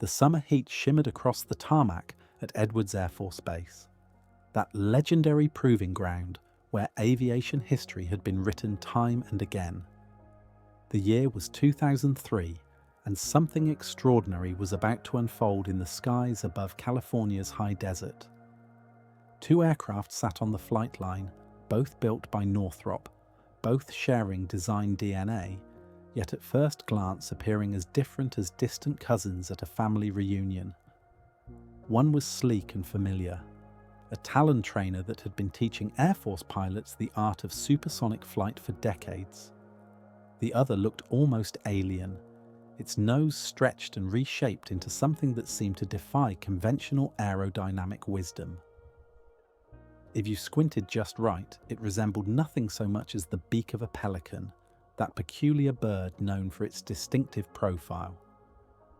the summer heat shimmered across the tarmac at Edwards Air Force Base, that legendary proving ground where aviation history had been written time and again. The year was 2003, and something extraordinary was about to unfold in the skies above California's high desert. Two aircraft sat on the flight line, both built by Northrop, both sharing design DNA, yet at first glance appearing as different as distant cousins at a family reunion. One was sleek and familiar, a Talon trainer that had been teaching Air Force pilots the art of supersonic flight for decades. The other looked almost alien, its nose stretched and reshaped into something that seemed to defy conventional aerodynamic wisdom. If you squinted just right, it resembled nothing so much as the beak of a pelican, that peculiar bird known for its distinctive profile.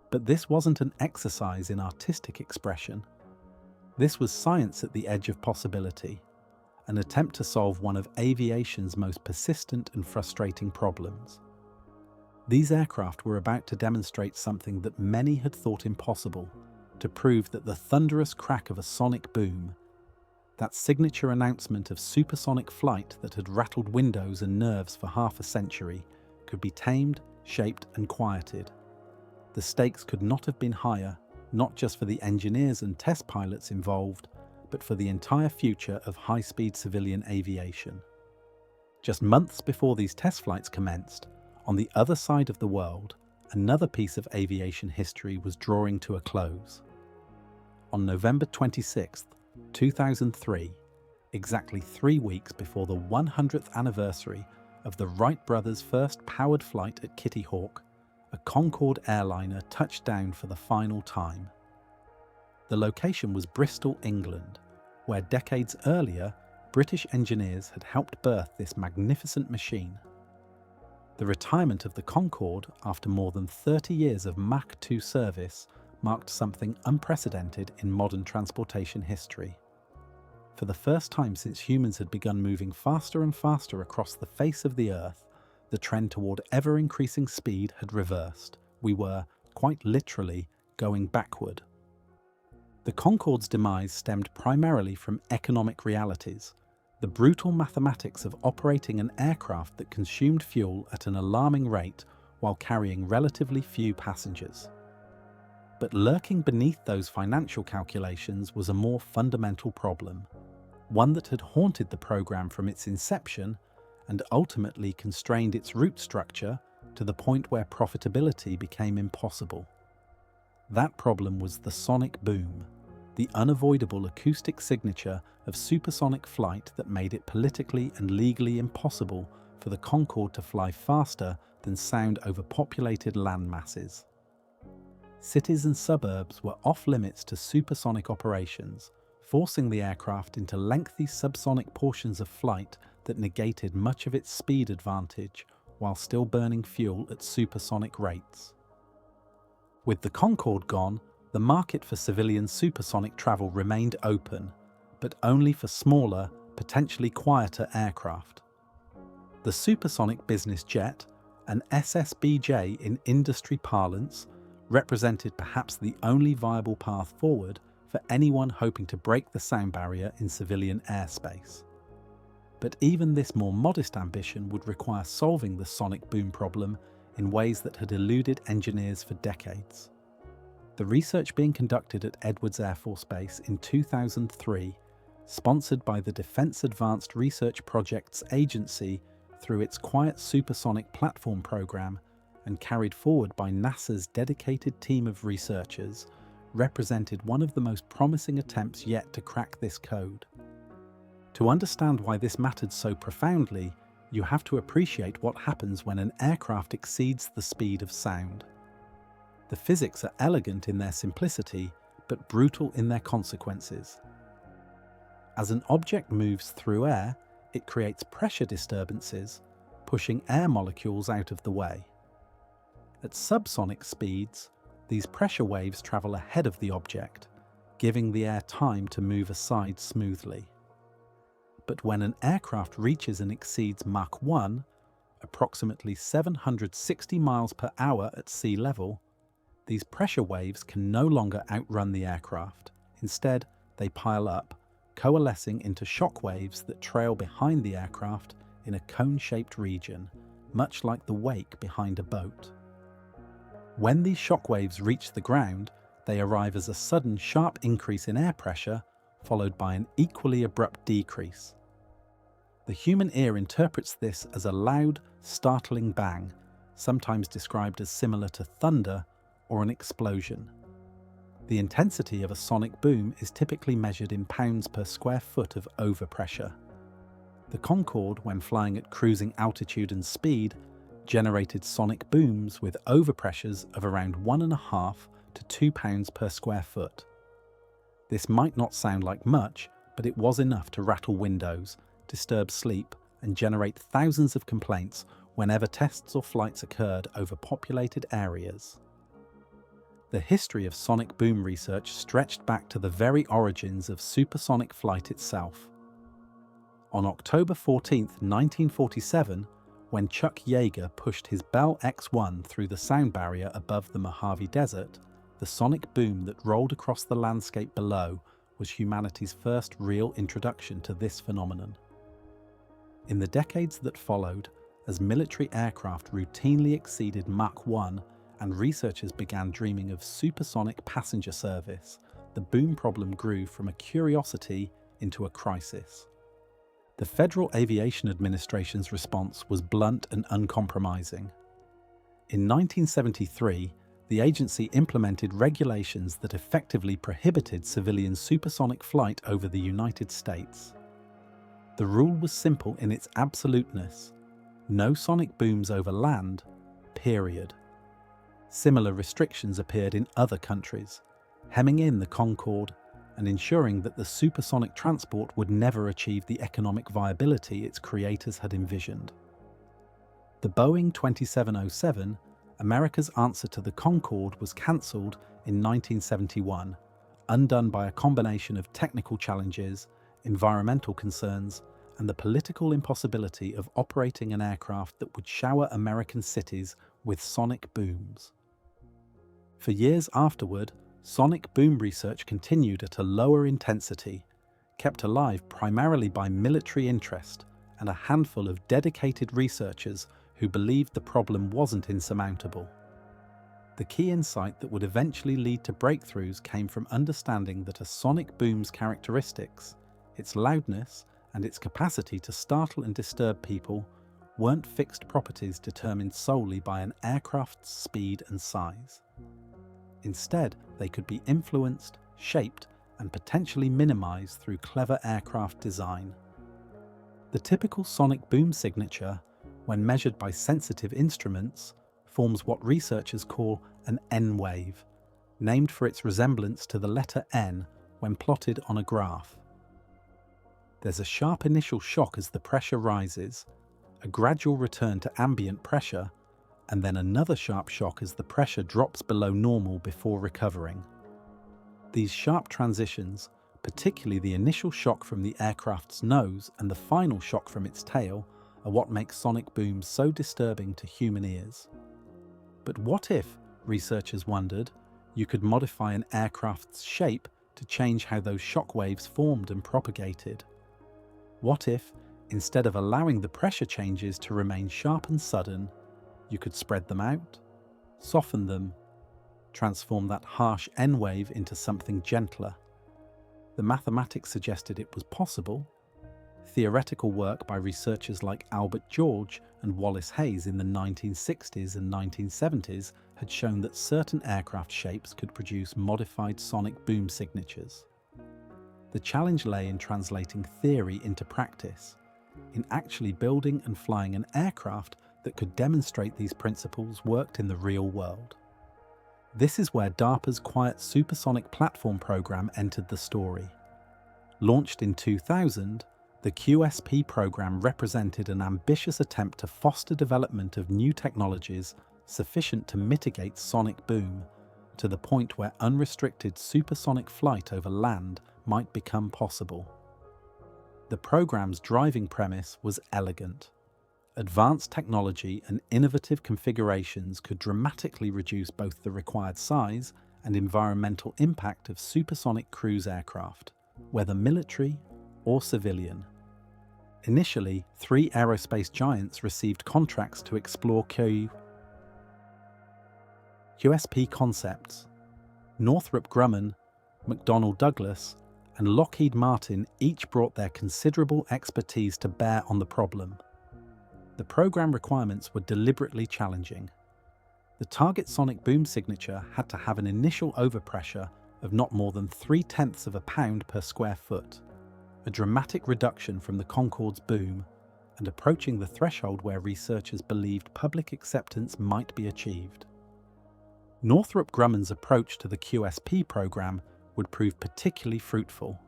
But this wasn't an exercise in artistic expression. This was science at the edge of possibility, an attempt to solve one of aviation's most persistent and frustrating problems. These aircraft were about to demonstrate something that many had thought impossible, to prove that the thunderous crack of a sonic boom, that signature announcement of supersonic flight that had rattled windows and nerves for half a century, could be tamed, shaped, and quieted. The stakes could not have been higher, not just for the engineers and test pilots involved, but for the entire future of high-speed civilian aviation. Just months before these test flights commenced, on the other side of the world, another piece of aviation history was drawing to a close. On November 26, 2003, exactly 3 weeks before the 100th anniversary of the Wright brothers' first powered flight at Kitty Hawk, a Concorde airliner touched down for the final time. The location was Bristol, England, where decades earlier, British engineers had helped birth this magnificent machine. The retirement of the Concorde after more than 30 years of Mach 2 service marked something unprecedented in modern transportation history. For the first time since humans had begun moving faster and faster across the face of the Earth, the trend toward ever-increasing speed had reversed. We were, quite literally, going backward. The Concorde's demise stemmed primarily from economic realities, the brutal mathematics of operating an aircraft that consumed fuel at an alarming rate while carrying relatively few passengers. But lurking beneath those financial calculations was a more fundamental problem, one that had haunted the program from its inception and ultimately constrained its route structure to the point where profitability became impossible. That problem was the sonic boom, the unavoidable acoustic signature of supersonic flight that made it politically and legally impossible for the Concorde to fly faster than sound over populated land masses. Cities and suburbs were off-limits to supersonic operations, forcing the aircraft into lengthy subsonic portions of flight that negated much of its speed advantage while still burning fuel at supersonic rates. With the Concorde gone, the market for civilian supersonic travel remained open, but only for smaller, potentially quieter aircraft. The supersonic business jet, an SSBJ in industry parlance, represented perhaps the only viable path forward for anyone hoping to break the sound barrier in civilian airspace. But even this more modest ambition would require solving the sonic boom problem in ways that had eluded engineers for decades. The research being conducted at Edwards Air Force Base in 2003, sponsored by the Defense Advanced Research Projects Agency through its Quiet Supersonic Platform program and carried forward by NASA's dedicated team of researchers, represented one of the most promising attempts yet to crack this code. To understand why this mattered so profoundly, you have to appreciate what happens when an aircraft exceeds the speed of sound. The physics are elegant in their simplicity, but brutal in their consequences. As an object moves through air, it creates pressure disturbances, pushing air molecules out of the way. At subsonic speeds, these pressure waves travel ahead of the object, giving the air time to move aside smoothly. But when an aircraft reaches and exceeds Mach 1, approximately 760 miles per hour at sea level, These pressure waves can no longer outrun the aircraft. Instead, they pile up, coalescing into shock waves that trail behind the aircraft in a cone-shaped region, much like the wake behind a boat. When these shock waves reach the ground, they arrive as a sudden sharp increase in air pressure, followed by an equally abrupt decrease. The human ear interprets this as a loud, startling bang, sometimes described as similar to thunder or an explosion. The intensity of a sonic boom is typically measured in pounds per square foot of overpressure. The Concorde, when flying at cruising altitude and speed, generated sonic booms with overpressures of around 1.5 to 2 pounds per square foot. This might not sound like much, but it was enough to rattle windows, disturb sleep, and generate thousands of complaints whenever tests or flights occurred over populated areas. The history of sonic boom research stretched back to the very origins of supersonic flight itself. On October 14, 1947, when Chuck Yeager pushed his Bell X-1 through the sound barrier above the Mojave Desert, the sonic boom that rolled across the landscape below was humanity's first real introduction to this phenomenon. In the decades that followed, as military aircraft routinely exceeded Mach 1 and researchers began dreaming of supersonic passenger service, the boom problem grew from a curiosity into a crisis. The Federal Aviation Administration's response was blunt and uncompromising. In 1973, the agency implemented regulations that effectively prohibited civilian supersonic flight over the United States. The rule was simple in its absoluteness: no sonic booms over land, period. Similar restrictions appeared in other countries, hemming in the Concorde and ensuring that the supersonic transport would never achieve the economic viability its creators had envisioned. The Boeing 2707, America's answer to the Concorde, was cancelled in 1971, undone by a combination of technical challenges, environmental concerns, and the political impossibility of operating an aircraft that would shower American cities with sonic booms. For years afterward, sonic boom research continued at a lower intensity, kept alive primarily by military interest and a handful of dedicated researchers who believed the problem wasn't insurmountable. The key insight that would eventually lead to breakthroughs came from understanding that a sonic boom's characteristics, its loudness, and its capacity to startle and disturb people, weren't fixed properties determined solely by an aircraft's speed and size. Instead, they could be influenced, shaped, and potentially minimized through clever aircraft design. The typical sonic boom signature, when measured by sensitive instruments, forms what researchers call an N wave, named for its resemblance to the letter N when plotted on a graph. There's a sharp initial shock as the pressure rises, a gradual return to ambient pressure, and then another sharp shock as the pressure drops below normal before recovering. These sharp transitions, particularly the initial shock from the aircraft's nose and the final shock from its tail, are what makes sonic booms so disturbing to human ears. But what if, researchers wondered, you could modify an aircraft's shape to change how those shock waves formed and propagated? What if, instead of allowing the pressure changes to remain sharp and sudden, you could spread them out, soften them, transform that harsh N wave into something gentler? The mathematics suggested it was possible. Theoretical work by researchers like Albert George and Wallace Hayes in the 1960s and 1970s had shown that certain aircraft shapes could produce modified sonic boom signatures. The challenge lay in translating theory into practice, in actually building and flying an aircraft that could demonstrate these principles worked in the real world. This is where DARPA's Quiet Supersonic Platform program entered the story. Launched in 2000, the QSP program represented an ambitious attempt to foster development of new technologies sufficient to mitigate sonic boom, to the point where unrestricted supersonic flight over land might become possible. The program's driving premise was elegant: Advanced technology and innovative configurations could dramatically reduce both the required size and environmental impact of supersonic cruise aircraft, whether military or civilian. Initially, 3 aerospace giants received contracts to explore QSP concepts. Northrop Grumman, McDonnell Douglas, and Lockheed Martin each brought their considerable expertise to bear on the problem. The program requirements were deliberately challenging. The target sonic boom signature had to have an initial overpressure of not more than 0.3 of a pound per square foot, a dramatic reduction from the Concorde's boom, and approaching the threshold where researchers believed public acceptance might be achieved. Northrop Grumman's approach to the QSP program would prove particularly fruitful.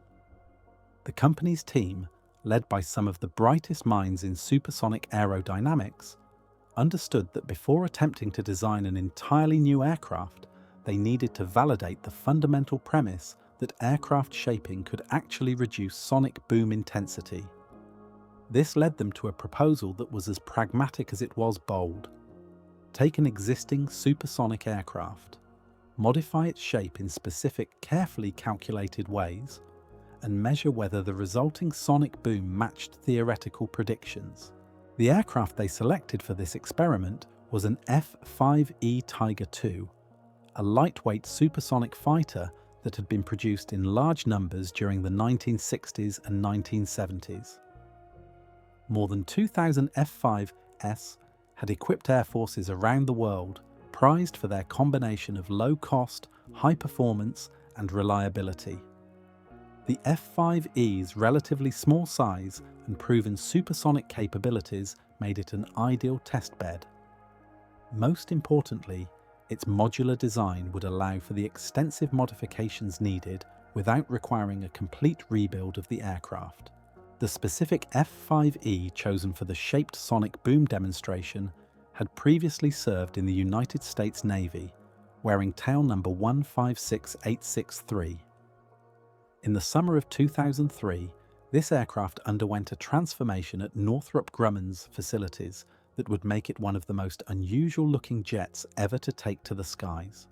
The company's team, led by some of the brightest minds in supersonic aerodynamics, understood that before attempting to design an entirely new aircraft, they needed to validate the fundamental premise that aircraft shaping could actually reduce sonic boom intensity. This led them to a proposal that was as pragmatic as it was bold. Take an existing supersonic aircraft, modify its shape in specific, carefully calculated ways, and measure whether the resulting sonic boom matched theoretical predictions. The aircraft they selected for this experiment was an F-5E Tiger II, a lightweight supersonic fighter that had been produced in large numbers during the 1960s and 1970s. More than 2,000 F-5s had equipped air forces around the world, prized for their combination of low cost, high performance, and reliability. The F-5E's relatively small size and proven supersonic capabilities made it an ideal testbed. Most importantly, its modular design would allow for the extensive modifications needed without requiring a complete rebuild of the aircraft. The specific F-5E chosen for the Shaped Sonic Boom Demonstration had previously served in the United States Navy, wearing tail number 156863. In the summer of 2003, this aircraft underwent a transformation at Northrop Grumman's facilities that would make it one of the most unusual-looking jets ever to take to the skies.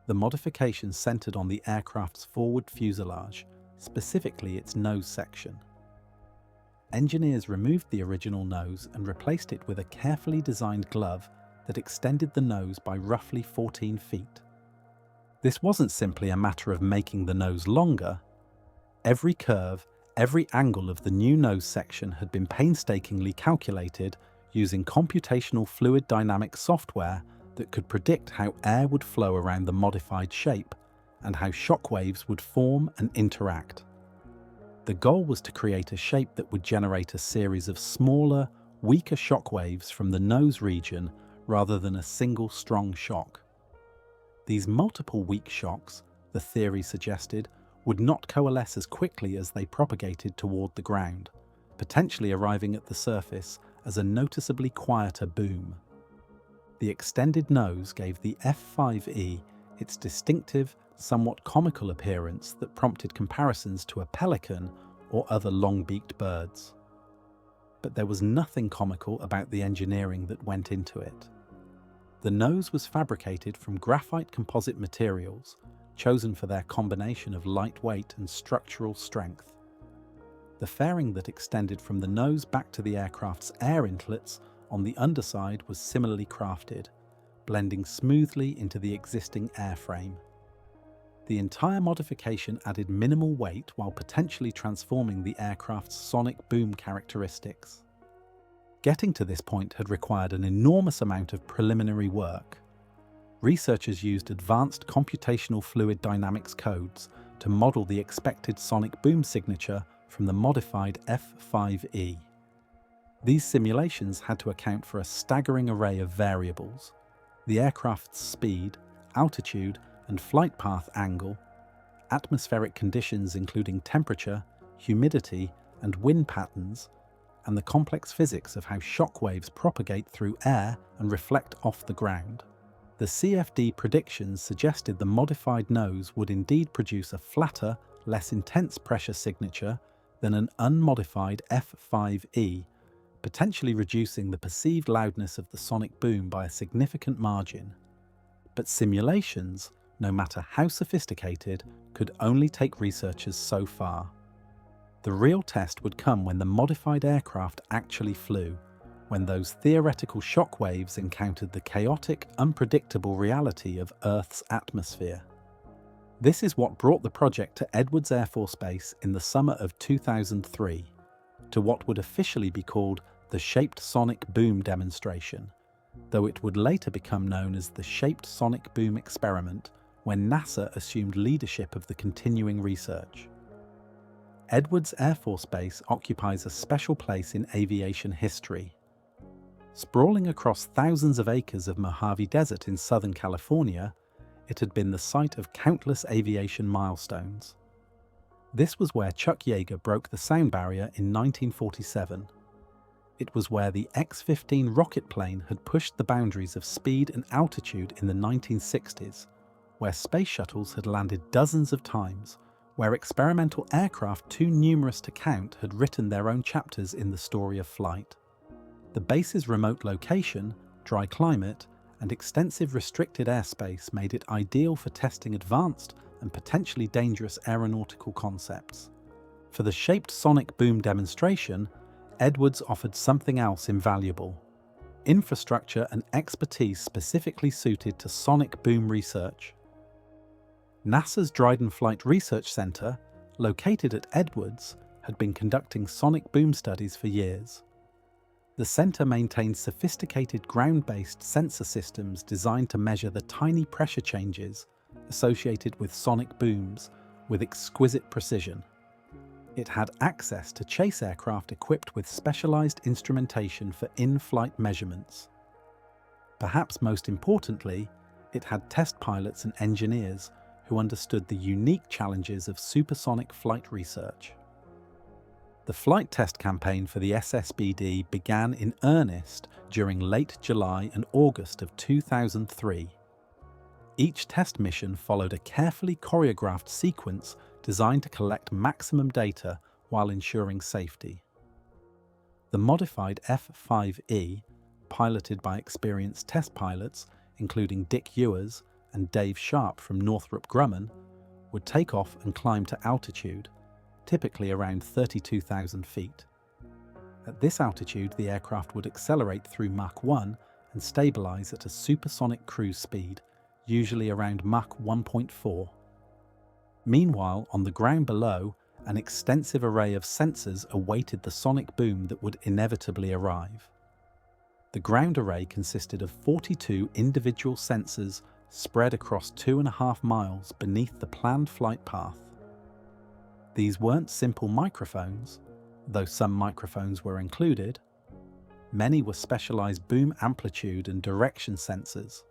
The modifications centered on the aircraft's forward fuselage, specifically its nose section. Engineers removed the original nose and replaced it with a carefully designed glove that extended the nose by roughly 14 feet. This wasn't simply a matter of making the nose longer. Every curve, every angle of the new nose section had been painstakingly calculated using computational fluid dynamics software that could predict how air would flow around the modified shape and how shock waves would form and interact. The goal was to create a shape that would generate a series of smaller, weaker shock waves from the nose region rather than a single strong shock. These multiple weak shocks, the theory suggested, would not coalesce as quickly as they propagated toward the ground, potentially arriving at the surface as a noticeably quieter boom. The extended nose gave the F-5E its distinctive, somewhat comical appearance that prompted comparisons to a pelican or other long-beaked birds. But there was nothing comical about the engineering that went into it. The nose was fabricated from graphite composite materials, chosen for their combination of lightweight and structural strength. The fairing that extended from the nose back to the aircraft's air inlets on the underside was similarly crafted, blending smoothly into the existing airframe. The entire modification added minimal weight while potentially transforming the aircraft's sonic boom characteristics. Getting to this point had required an enormous amount of preliminary work. Researchers used advanced computational fluid dynamics codes to model the expected sonic boom signature from the modified F-5E. These simulations had to account for a staggering array of variables: the aircraft's speed, altitude, and flight path angle, atmospheric conditions including temperature, humidity, and wind patterns, and the complex physics of how shock waves propagate through air and reflect off the ground. The CFD predictions suggested the modified nose would indeed produce a flatter, less intense pressure signature than an unmodified F-5E, potentially reducing the perceived loudness of the sonic boom by a significant margin. But simulations, no matter how sophisticated, could only take researchers so far. The real test would come when the modified aircraft actually flew, when those theoretical shock waves encountered the chaotic, unpredictable reality of Earth's atmosphere. This is what brought the project to Edwards Air Force Base in the summer of 2003, to what would officially be called the Shaped Sonic Boom Demonstration, though it would later become known as the Shaped Sonic Boom Experiment when NASA assumed leadership of the continuing research. Edwards Air Force Base occupies a special place in aviation history. Sprawling across thousands of acres of Mojave Desert in Southern California, it had been the site of countless aviation milestones. This was where Chuck Yeager broke the sound barrier in 1947. It was where the X-15 rocket plane had pushed the boundaries of speed and altitude in the 1960s, where space shuttles had landed dozens of times, where experimental aircraft too numerous to count had written their own chapters in the story of flight. The base's remote location, dry climate, and extensive restricted airspace made it ideal for testing advanced and potentially dangerous aeronautical concepts. For the Shaped Sonic Boom Demonstration, Edwards offered something else invaluable: infrastructure and expertise specifically suited to sonic boom research. NASA's Dryden Flight Research Center, located at Edwards, had been conducting sonic boom studies for years. The center maintains sophisticated ground-based sensor systems designed to measure the tiny pressure changes associated with sonic booms with exquisite precision. It had access to chase aircraft equipped with specialized instrumentation for in-flight measurements. Perhaps most importantly, it had test pilots and engineers who understood the unique challenges of supersonic flight research. The flight test campaign for the SSBD began in earnest during late July and August of 2003. Each test mission followed a carefully choreographed sequence designed to collect maximum data while ensuring safety. The modified F-5E, piloted by experienced test pilots including Dick Ewers and Dave Sharp from Northrop Grumman, would take off and climb to altitude, typically around 32,000 feet. At this altitude, the aircraft would accelerate through Mach 1 and stabilize at a supersonic cruise speed, usually around Mach 1.4. Meanwhile, on the ground below, an extensive array of sensors awaited the sonic boom that would inevitably arrive. The ground array consisted of 42 individual sensors spread across 2.5 miles beneath the planned flight path. These weren't simple microphones, though some microphones were included. Many were specialized boom amplitude and direction sensors,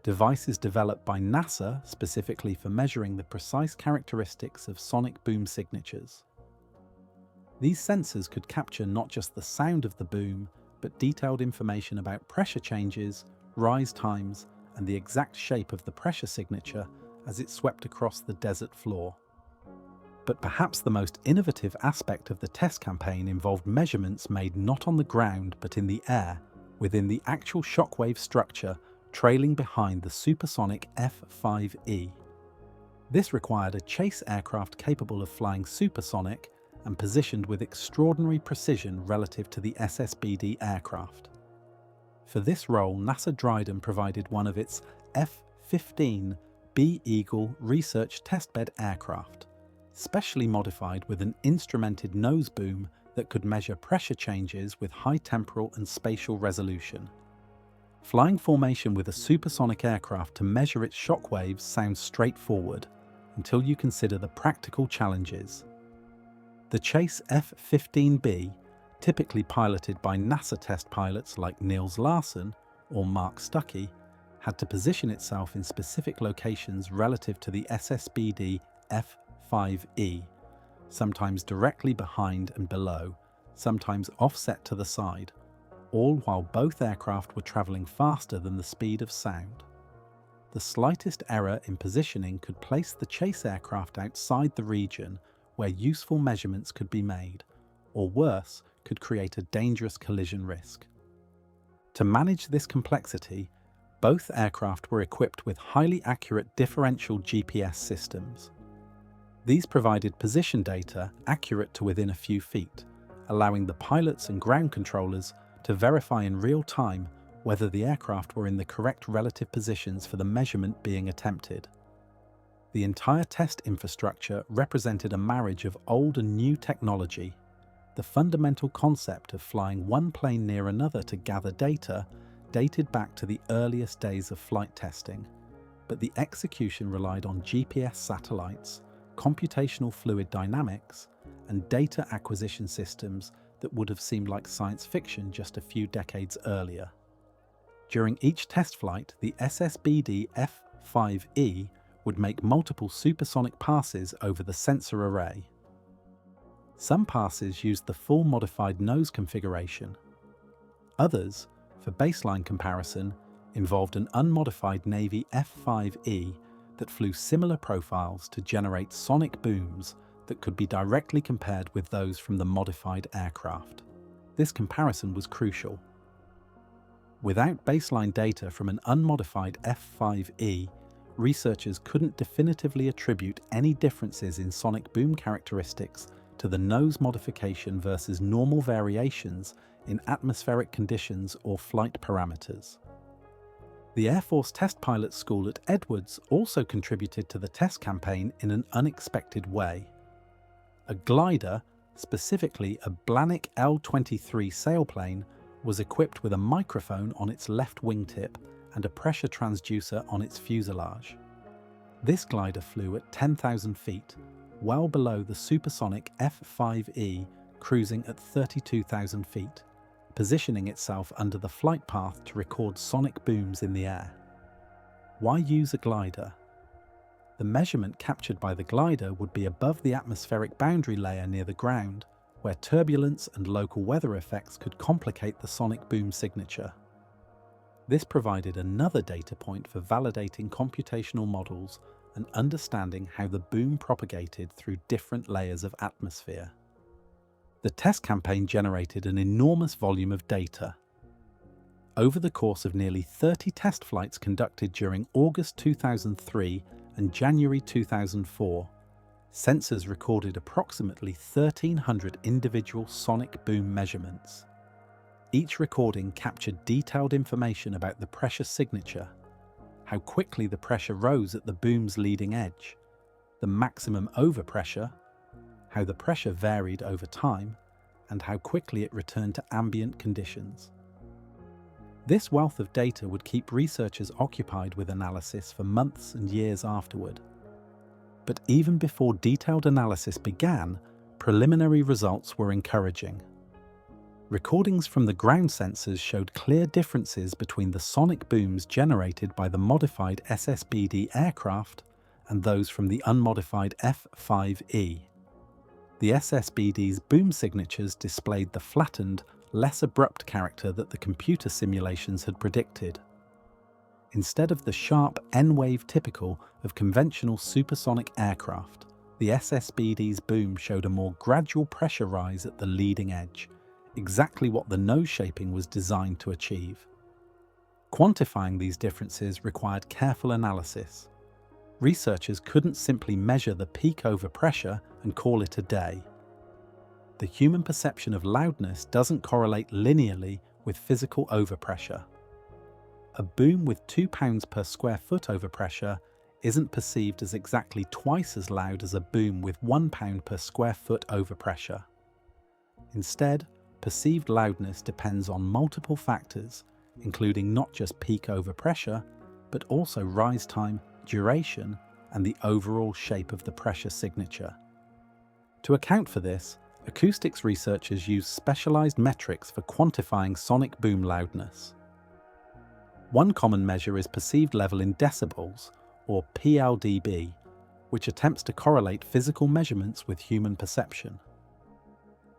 devices developed by NASA specifically for measuring the precise characteristics of sonic boom signatures. These sensors could capture not just the sound of the boom, but detailed information about pressure changes, rise times, and the exact shape of the pressure signature as it swept across the desert floor. But perhaps the most innovative aspect of the test campaign involved measurements made not on the ground but in the air, within the actual shockwave structure trailing behind the supersonic F-5E. This required a chase aircraft capable of flying supersonic and positioned with extraordinary precision relative to the SSBD aircraft. For this role, NASA Dryden provided one of its F-15 B Eagle research testbed aircraft, specially modified with an instrumented nose boom that could measure pressure changes with high temporal and spatial resolution. Flying formation with a supersonic aircraft to measure its shock waves sounds straightforward, until you consider the practical challenges. The Chase F-15B, typically piloted by NASA test pilots like Niels Larson or Mark Stuckey, had to position itself in specific locations relative to the SSBD F-5E, sometimes directly behind and below, sometimes offset to the side, all while both aircraft were traveling faster than the speed of sound. The slightest error in positioning could place the chase aircraft outside the region where useful measurements could be made, or worse, could create a dangerous collision risk. To manage this complexity, both aircraft were equipped with highly accurate differential GPS systems. These provided position data accurate to within a few feet, allowing the pilots and ground controllers to verify in real time whether the aircraft were in the correct relative positions for the measurement being attempted. The entire test infrastructure represented a marriage of old and new technology. The fundamental concept of flying one plane near another to gather data dated back to the earliest days of flight testing, but the execution relied on GPS satellites, computational fluid dynamics, and data acquisition systems that would have seemed like science fiction just a few decades earlier. During each test flight, the SSBD F-5E would make multiple supersonic passes over the sensor array. Some passes used the full modified nose configuration. Others, for baseline comparison, involved an unmodified Navy F-5E that flew similar profiles to generate sonic booms that could be directly compared with those from the modified aircraft. This comparison was crucial. Without baseline data from an unmodified F-5E, researchers couldn't definitively attribute any differences in sonic boom characteristics to the nose modification versus normal variations in atmospheric conditions or flight parameters. The Air Force Test Pilot School at Edwards also contributed to the test campaign in an unexpected way. A glider, specifically a Blahnik L-23 sailplane, was equipped with a microphone on its left wingtip and a pressure transducer on its fuselage. This glider flew at 10,000 feet, well below the supersonic F-5E cruising at 32,000 feet, positioning itself under the flight path to record sonic booms in the air. Why use a glider? The measurement captured by the glider would be above the atmospheric boundary layer near the ground, where turbulence and local weather effects could complicate the sonic boom signature. This provided another data point for validating computational models and understanding how the boom propagated through different layers of atmosphere. The test campaign generated an enormous volume of data. Over the course of nearly 30 test flights conducted during August 2003 and January 2004, sensors recorded approximately 1,300 individual sonic boom measurements. Each recording captured detailed information about the pressure signature, how quickly the pressure rose at the boom's leading edge, the maximum overpressure, how the pressure varied over time, and how quickly it returned to ambient conditions. This wealth of data would keep researchers occupied with analysis for months and years afterward. But even before detailed analysis began, preliminary results were encouraging. Recordings from the ground sensors showed clear differences between the sonic booms generated by the modified SSBD aircraft and those from the unmodified F-5E. The SSBD's boom signatures displayed the flattened, less abrupt character that the computer simulations had predicted. Instead of the sharp N-wave typical of conventional supersonic aircraft, the SSBD's boom showed a more gradual pressure rise at the leading edge, exactly what the nose shaping was designed to achieve. Quantifying these differences required careful analysis. Researchers couldn't simply measure the peak overpressure and call it a day. The human perception of loudness doesn't correlate linearly with physical overpressure. A boom with 2 pounds per square foot overpressure isn't perceived as exactly twice as loud as a boom with 1 pound per square foot overpressure. Instead, perceived loudness depends on multiple factors, including not just peak overpressure, but also rise time, duration, and the overall shape of the pressure signature. To account for this, acoustics researchers use specialized metrics for quantifying sonic boom loudness. One common measure is perceived level in decibels, or PLDB, which attempts to correlate physical measurements with human perception.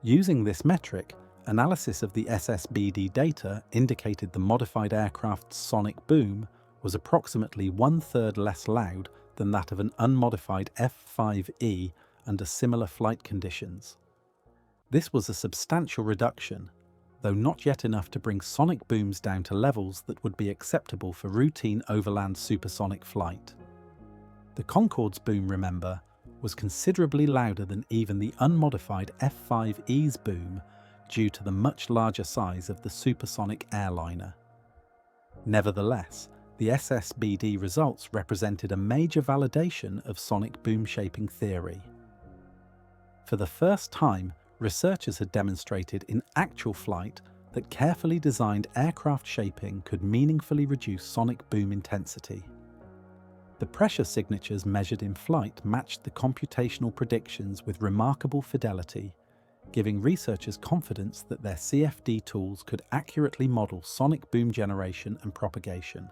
Using this metric, analysis of the SSBD data indicated the modified aircraft's sonic boom was approximately 1/3 less loud than that of an unmodified F-5E under similar flight conditions. This was a substantial reduction, though not yet enough to bring sonic booms down to levels that would be acceptable for routine overland supersonic flight. The Concorde's boom, remember, was considerably louder than even the unmodified F-5E's boom due to the much larger size of the supersonic airliner. Nevertheless, the SSBD results represented a major validation of sonic boom shaping theory. For the first time, researchers had demonstrated in actual flight that carefully designed aircraft shaping could meaningfully reduce sonic boom intensity. The pressure signatures measured in flight matched the computational predictions with remarkable fidelity, giving researchers confidence that their CFD tools could accurately model sonic boom generation and propagation.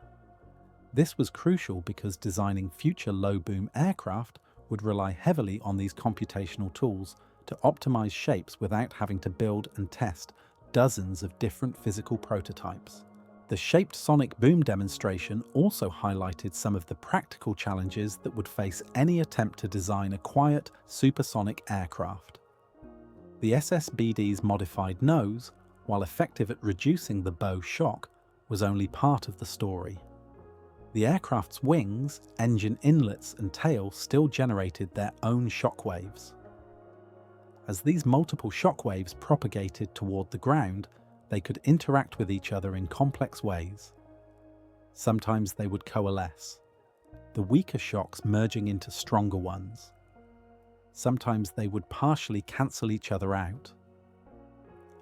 This was crucial because designing future low-boom aircraft would rely heavily on these computational tools to optimize shapes without having to build and test dozens of different physical prototypes. The Shaped Sonic Boom demonstration also highlighted some of the practical challenges that would face any attempt to design a quiet, supersonic aircraft. The SSBD's modified nose, while effective at reducing the bow shock, was only part of the story. The aircraft's wings, engine inlets and tail still generated their own shockwaves. As these multiple shockwaves propagated toward the ground, they could interact with each other in complex ways. Sometimes they would coalesce, the weaker shocks merging into stronger ones. Sometimes they would partially cancel each other out.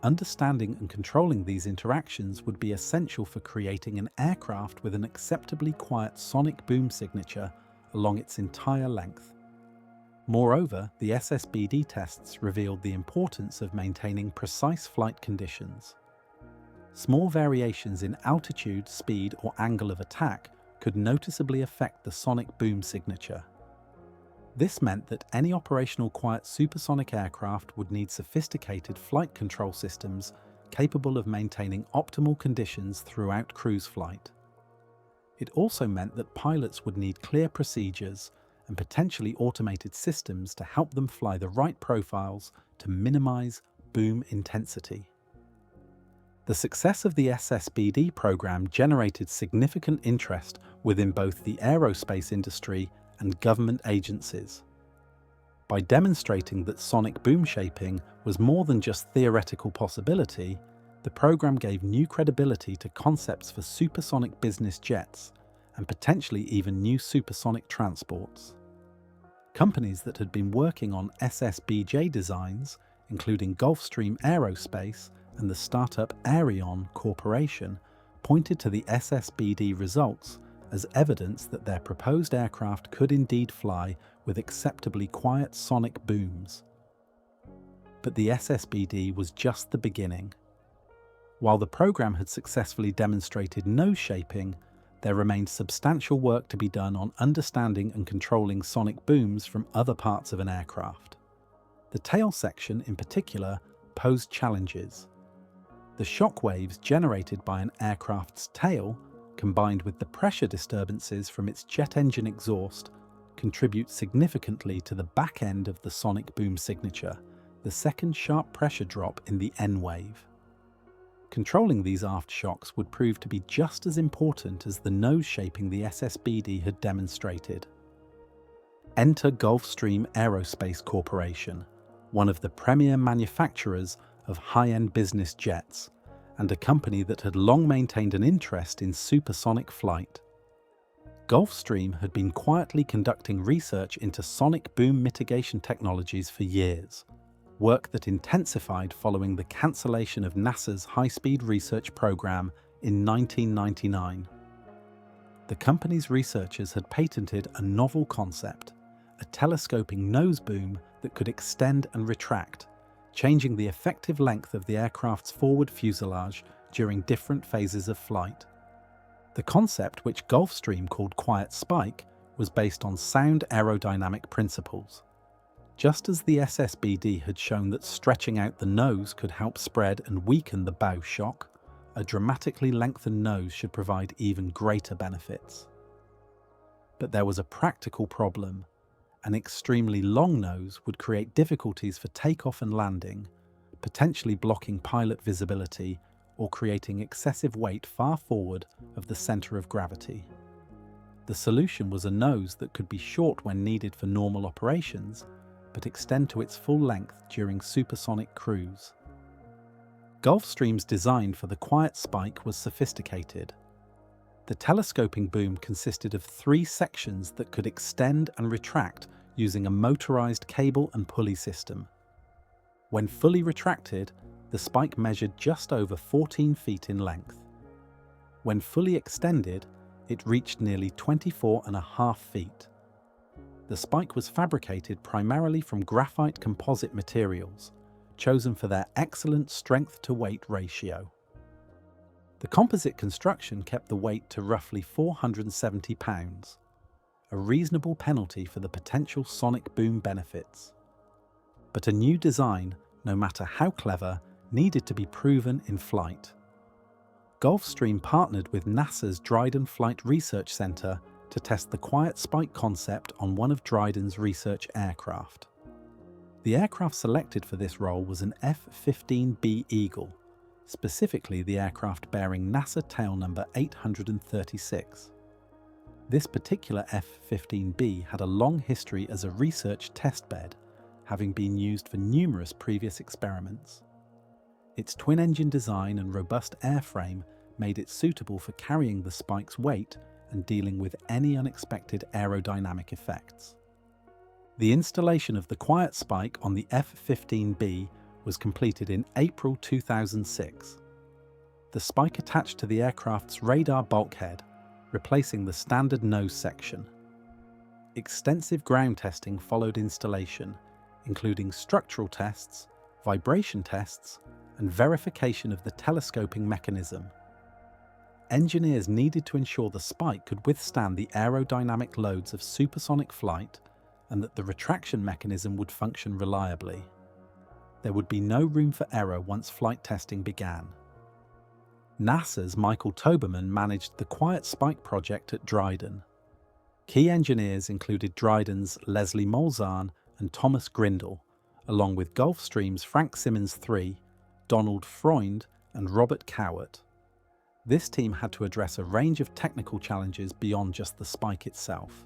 Understanding and controlling these interactions would be essential for creating an aircraft with an acceptably quiet sonic boom signature along its entire length. Moreover, the SSBD tests revealed the importance of maintaining precise flight conditions. Small variations in altitude, speed, or angle of attack could noticeably affect the sonic boom signature. This meant that any operational quiet supersonic aircraft would need sophisticated flight control systems capable of maintaining optimal conditions throughout cruise flight. It also meant that pilots would need clear procedures and potentially automated systems to help them fly the right profiles to minimize boom intensity. The success of the SSBD program generated significant interest within both the aerospace industry and government agencies. By demonstrating that sonic boom shaping was more than just theoretical possibility, the program gave new credibility to concepts for supersonic business jets and potentially even new supersonic transports. Companies that had been working on SSBJ designs, including Gulfstream Aerospace and the startup Aviation Corporation, pointed to the SSBD results as evidence that their proposed aircraft could indeed fly with acceptably quiet sonic booms. But the SSBD was just the beginning. While the program had successfully demonstrated nose shaping, there remained substantial work to be done on understanding and controlling sonic booms from other parts of an aircraft. The tail section, in particular, posed challenges. The shock waves generated by an aircraft's tail, combined with the pressure disturbances from its jet engine exhaust, contribute significantly to the back end of the sonic boom signature, the second sharp pressure drop in the N wave. Controlling these aftershocks would prove to be just as important as the nose shaping the SSBD had demonstrated. Enter Gulfstream Aerospace Corporation, one of the premier manufacturers of high-end business jets, and a company that had long maintained an interest in supersonic flight. Gulfstream had been quietly conducting research into sonic boom mitigation technologies for years, work that intensified following the cancellation of NASA's high-speed research program in 1999. The company's researchers had patented a novel concept, a telescoping nose boom that could extend and retract, changing the effective length of the aircraft's forward fuselage during different phases of flight. The concept, which Gulfstream called Quiet Spike, was based on sound aerodynamic principles. Just as the SSBD had shown that stretching out the nose could help spread and weaken the bow shock, a dramatically lengthened nose should provide even greater benefits. But there was a practical problem. An extremely long nose would create difficulties for takeoff and landing, potentially blocking pilot visibility or creating excessive weight far forward of the center of gravity. The solution was a nose that could be short when needed for normal operations, but extend to its full length during supersonic cruise. Gulfstream's design for the quiet spike was sophisticated. The telescoping boom consisted of 3 sections that could extend and retract using a motorized cable and pulley system. When fully retracted, the spike measured just over 14 feet in length. When fully extended, it reached nearly 24.5 feet. The spike was fabricated primarily from graphite composite materials, chosen for their excellent strength-to-weight ratio. The composite construction kept the weight to roughly 470 pounds, a reasonable penalty for the potential sonic boom benefits. But a new design, no matter how clever, needed to be proven in flight. Gulfstream partnered with NASA's Dryden Flight Research Center to test the quiet spike concept on one of Dryden's research aircraft. The aircraft selected for this role was an F-15B Eagle, specifically the aircraft bearing NASA tail number 836. This particular F-15B had a long history as a research testbed, having been used for numerous previous experiments. Its twin-engine design and robust airframe made it suitable for carrying the spike's weight and dealing with any unexpected aerodynamic effects. The installation of the quiet spike on the F-15B was completed in April 2006. The spike attached to the aircraft's radar bulkhead, replacing the standard nose section. Extensive ground testing followed installation, including structural tests, vibration tests, and verification of the telescoping mechanism. Engineers needed to ensure the spike could withstand the aerodynamic loads of supersonic flight and that the retraction mechanism would function reliably. There would be no room for error once flight testing began. NASA's Michael Toberman managed the quiet spike project at Dryden. Key engineers included Dryden's Leslie Molzahn and Thomas Grindle, along with Gulfstream's Frank Simmons III, Donald Freund, and Robert Cowart. This team had to address a range of technical challenges beyond just the spike itself.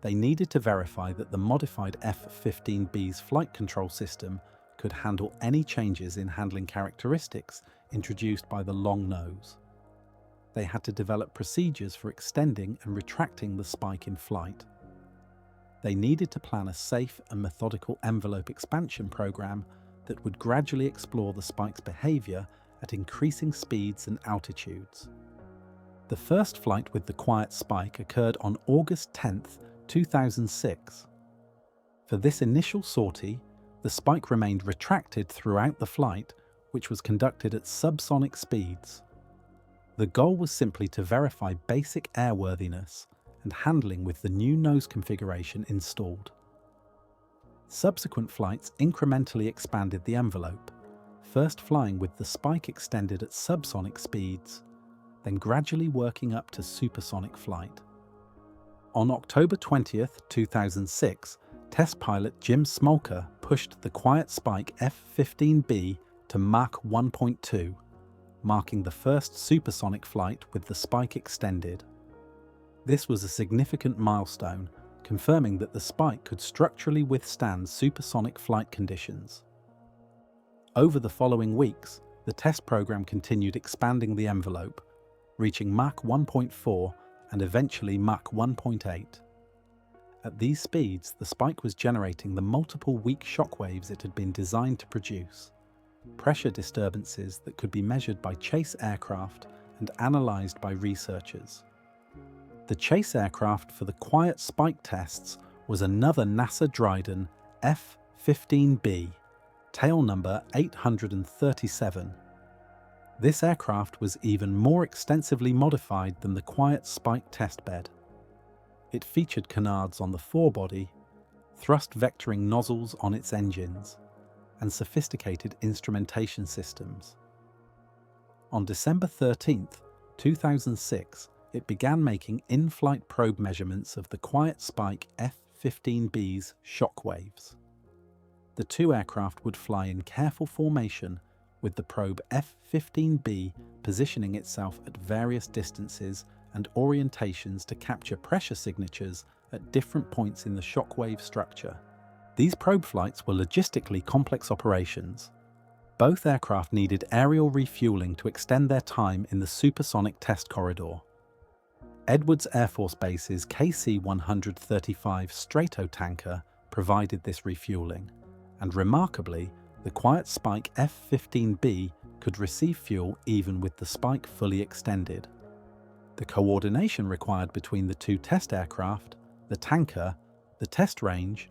They needed to verify that the modified F-15B's flight control system could handle any changes in handling characteristics introduced by the long nose. They had to develop procedures for extending and retracting the spike in flight. They needed to plan a safe and methodical envelope expansion program that would gradually explore the spike's behavior at increasing speeds and altitudes. The first flight with the quiet spike occurred on August 10, 2006. For this initial sortie, the spike remained retracted throughout the flight, which was conducted at subsonic speeds. The goal was simply to verify basic airworthiness and handling with the new nose configuration installed. Subsequent flights incrementally expanded the envelope, first flying with the spike extended at subsonic speeds, then gradually working up to supersonic flight. On October 20, 2006, test pilot Jim Smolka pushed the quiet spike F-15B to Mach 1.2, marking the first supersonic flight with the spike extended. This was a significant milestone, confirming that the spike could structurally withstand supersonic flight conditions. Over the following weeks, the test program continued expanding the envelope, reaching Mach 1.4 and eventually Mach 1.8. At these speeds, the spike was generating the multiple weak shockwaves it had been designed to produce, pressure disturbances that could be measured by chase aircraft and analyzed by researchers. The chase aircraft for the quiet spike tests was another NASA Dryden F-15B, tail number 837. This aircraft was even more extensively modified than the quiet spike testbed. It featured canards on the forebody, thrust vectoring nozzles on its engines, and sophisticated instrumentation systems. On December 13, 2006, it began making in-flight probe measurements of the quiet spike F-15B's shockwaves. the two aircraft would fly in careful formation, with the probe F-15B positioning itself at various distances and orientations to capture pressure signatures at different points in the shockwave structure. These probe flights were logistically complex operations. Both aircraft needed aerial refueling to extend their time in the supersonic test corridor. Edwards Air Force Base's KC-135 Stratotanker provided this refueling, and remarkably, the quiet Spike F-15B could receive fuel even with the spike fully extended. The coordination required between the two test aircraft, the tanker, the test range,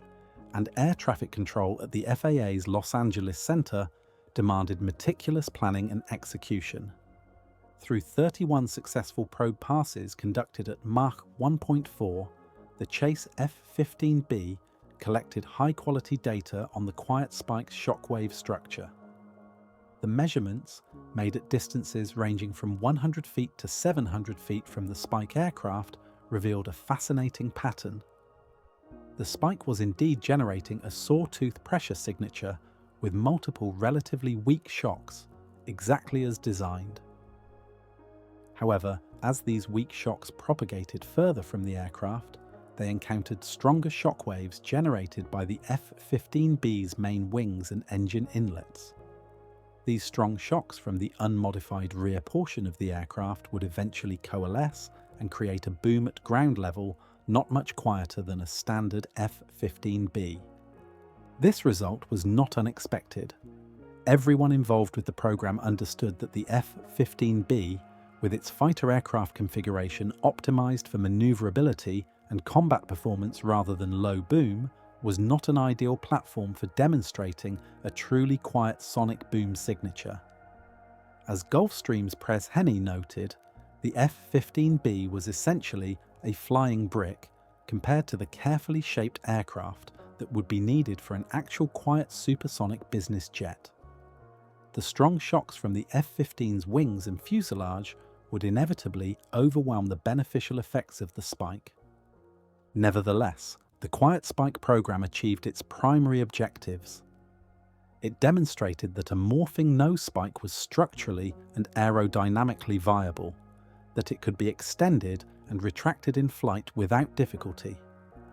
and air traffic control at the FAA's Los Angeles Center demanded meticulous planning and execution. Through 31 successful probe passes conducted at Mach 1.4, the Chase F-15B collected high-quality data on the quiet spike's shockwave structure. The measurements, made at distances ranging from 100 feet to 700 feet from the spike aircraft, revealed a fascinating pattern. The spike was indeed generating a sawtooth pressure signature with multiple relatively weak shocks, exactly as designed. However, as these weak shocks propagated further from the aircraft, they encountered stronger shockwaves generated by the F-15B's main wings and engine inlets. These strong shocks from the unmodified rear portion of the aircraft would eventually coalesce and create a boom at ground level not much quieter than a standard F-15B. This result was not unexpected. Everyone involved with the program understood that the F-15B, with its fighter aircraft configuration optimized for maneuverability and combat performance rather than low boom, was not an ideal platform for demonstrating a truly quiet sonic boom signature. As Gulfstream's Prez Henny noted, the F-15B was essentially a flying brick compared to the carefully shaped aircraft that would be needed for an actual quiet supersonic business jet. The strong shocks from the F-15's wings and fuselage would inevitably overwhelm the beneficial effects of the spike. Nevertheless, the Quiet Spike program achieved its primary objectives. It demonstrated that a morphing nose spike was structurally and aerodynamically viable, that it could be extended and retracted in flight without difficulty,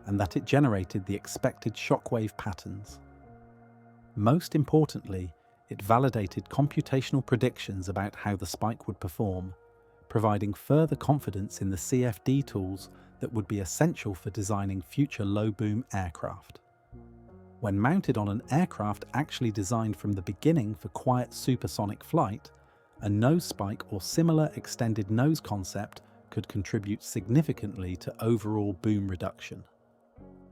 and that it generated the expected shockwave patterns. Most importantly, it validated computational predictions about how the spike would perform, providing further confidence in the CFD tools that would be essential for designing future low-boom aircraft. When mounted on an aircraft actually designed from the beginning for quiet supersonic flight, a nose spike or similar extended nose concept could contribute significantly to overall boom reduction.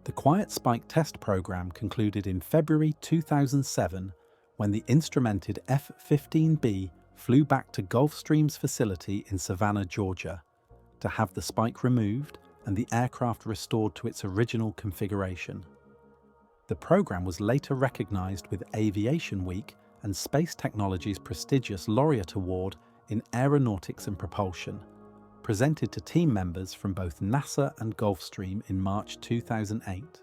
The Quiet Spike test program concluded in February 2007 when the instrumented F-15B flew back to Gulfstream's facility in Savannah, Georgia, to have the spike removed and the aircraft restored to its original configuration. The program was later recognized with Aviation Week and Space Technology's prestigious Laureate Award in Aeronautics and Propulsion, presented to team members from both NASA and Gulfstream in March 2008.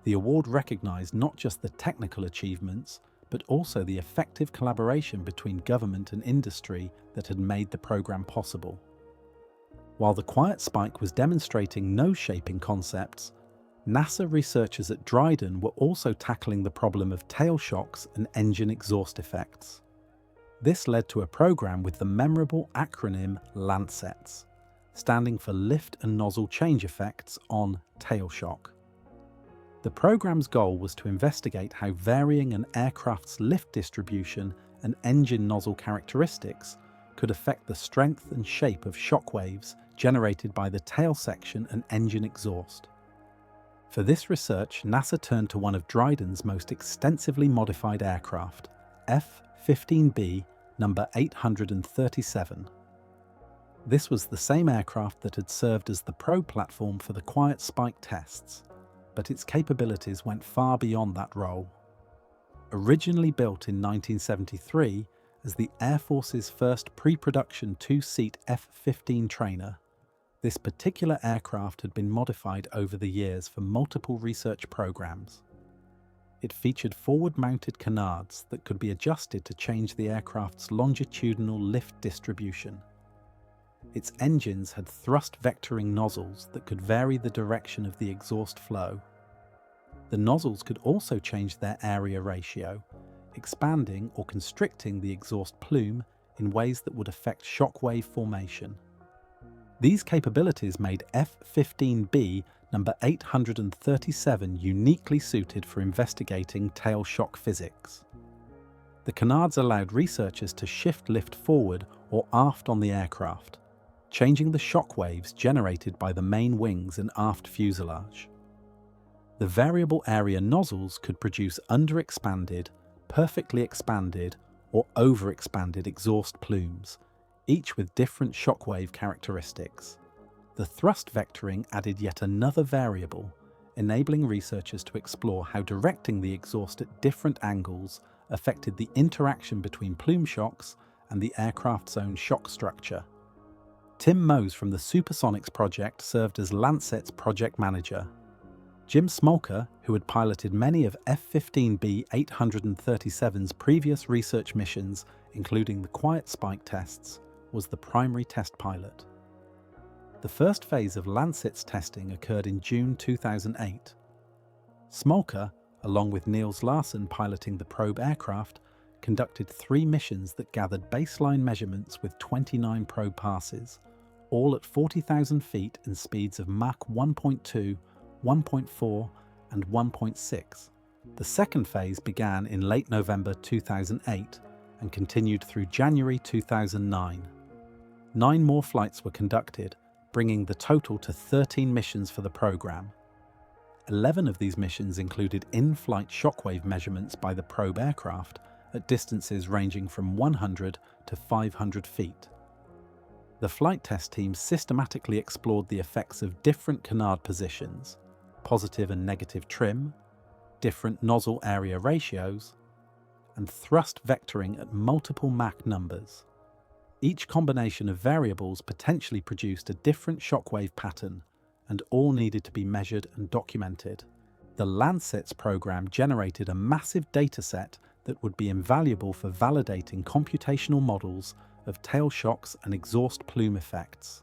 The award recognized not just the technical achievements, but also the effective collaboration between government and industry that had made the program possible. While the Quiet Spike was demonstrating nose shaping concepts, NASA researchers at Dryden were also tackling the problem of tail shocks and engine exhaust effects. This led to a program with the memorable acronym LaNCETS, standing for Lift and Nozzle Change Effects on Tail Shock. The program's goal was to investigate how varying an aircraft's lift distribution and engine nozzle characteristics could affect the strength and shape of shock waves generated by the tail section and engine exhaust. For this research, NASA turned to one of Dryden's most extensively modified aircraft, F-15B number 837. This was the same aircraft that had served as the probe platform for the Quiet Spike tests, but its capabilities went far beyond that role. Originally built in 1973 as the Air Force's first pre-production two-seat F-15 trainer, this particular aircraft had been modified over the years for multiple research programs. It featured forward-mounted canards that could be adjusted to change the aircraft's longitudinal lift distribution. Its engines had thrust vectoring nozzles that could vary the direction of the exhaust flow. The nozzles could also change their area ratio, expanding or constricting the exhaust plume in ways that would affect shockwave formation. These capabilities made F-15B number 837 uniquely suited for investigating tail shock physics. The canards allowed researchers to shift lift forward or aft on the aircraft, changing the shock waves generated by the main wings and aft fuselage. The variable area nozzles could produce underexpanded, perfectly expanded, or overexpanded exhaust plumes, each with different shockwave characteristics. The thrust vectoring added yet another variable, enabling researchers to explore how directing the exhaust at different angles affected the interaction between plume shocks and the aircraft's own shock structure. Tim Mose from the Supersonics project served as LaNCETS project manager. Jim Smolker, who had piloted many of F-15B 837's previous research missions, including the quiet spike tests, was the primary test pilot. The first phase of LaNCETS testing occurred in June 2008. Smolker, along with Niels Larsen piloting the probe aircraft, conducted 3 missions that gathered baseline measurements with 29 probe passes, all at 40,000 feet and speeds of Mach 1.2, 1.4 and 1.6. The second phase began in late November 2008 and continued through January 2009. 9 more flights were conducted, bringing the total to 13 missions for the program. 11 of these missions included in-flight shockwave measurements by the probe aircraft at distances ranging from 100 to 500 feet. The flight test team systematically explored the effects of different canard positions, positive and negative trim, different nozzle area ratios, and thrust vectoring at multiple Mach numbers. Each combination of variables potentially produced a different shockwave pattern, and all needed to be measured and documented. The LaNCETS program generated a massive dataset that would be invaluable for validating computational models of tail shocks and exhaust plume effects.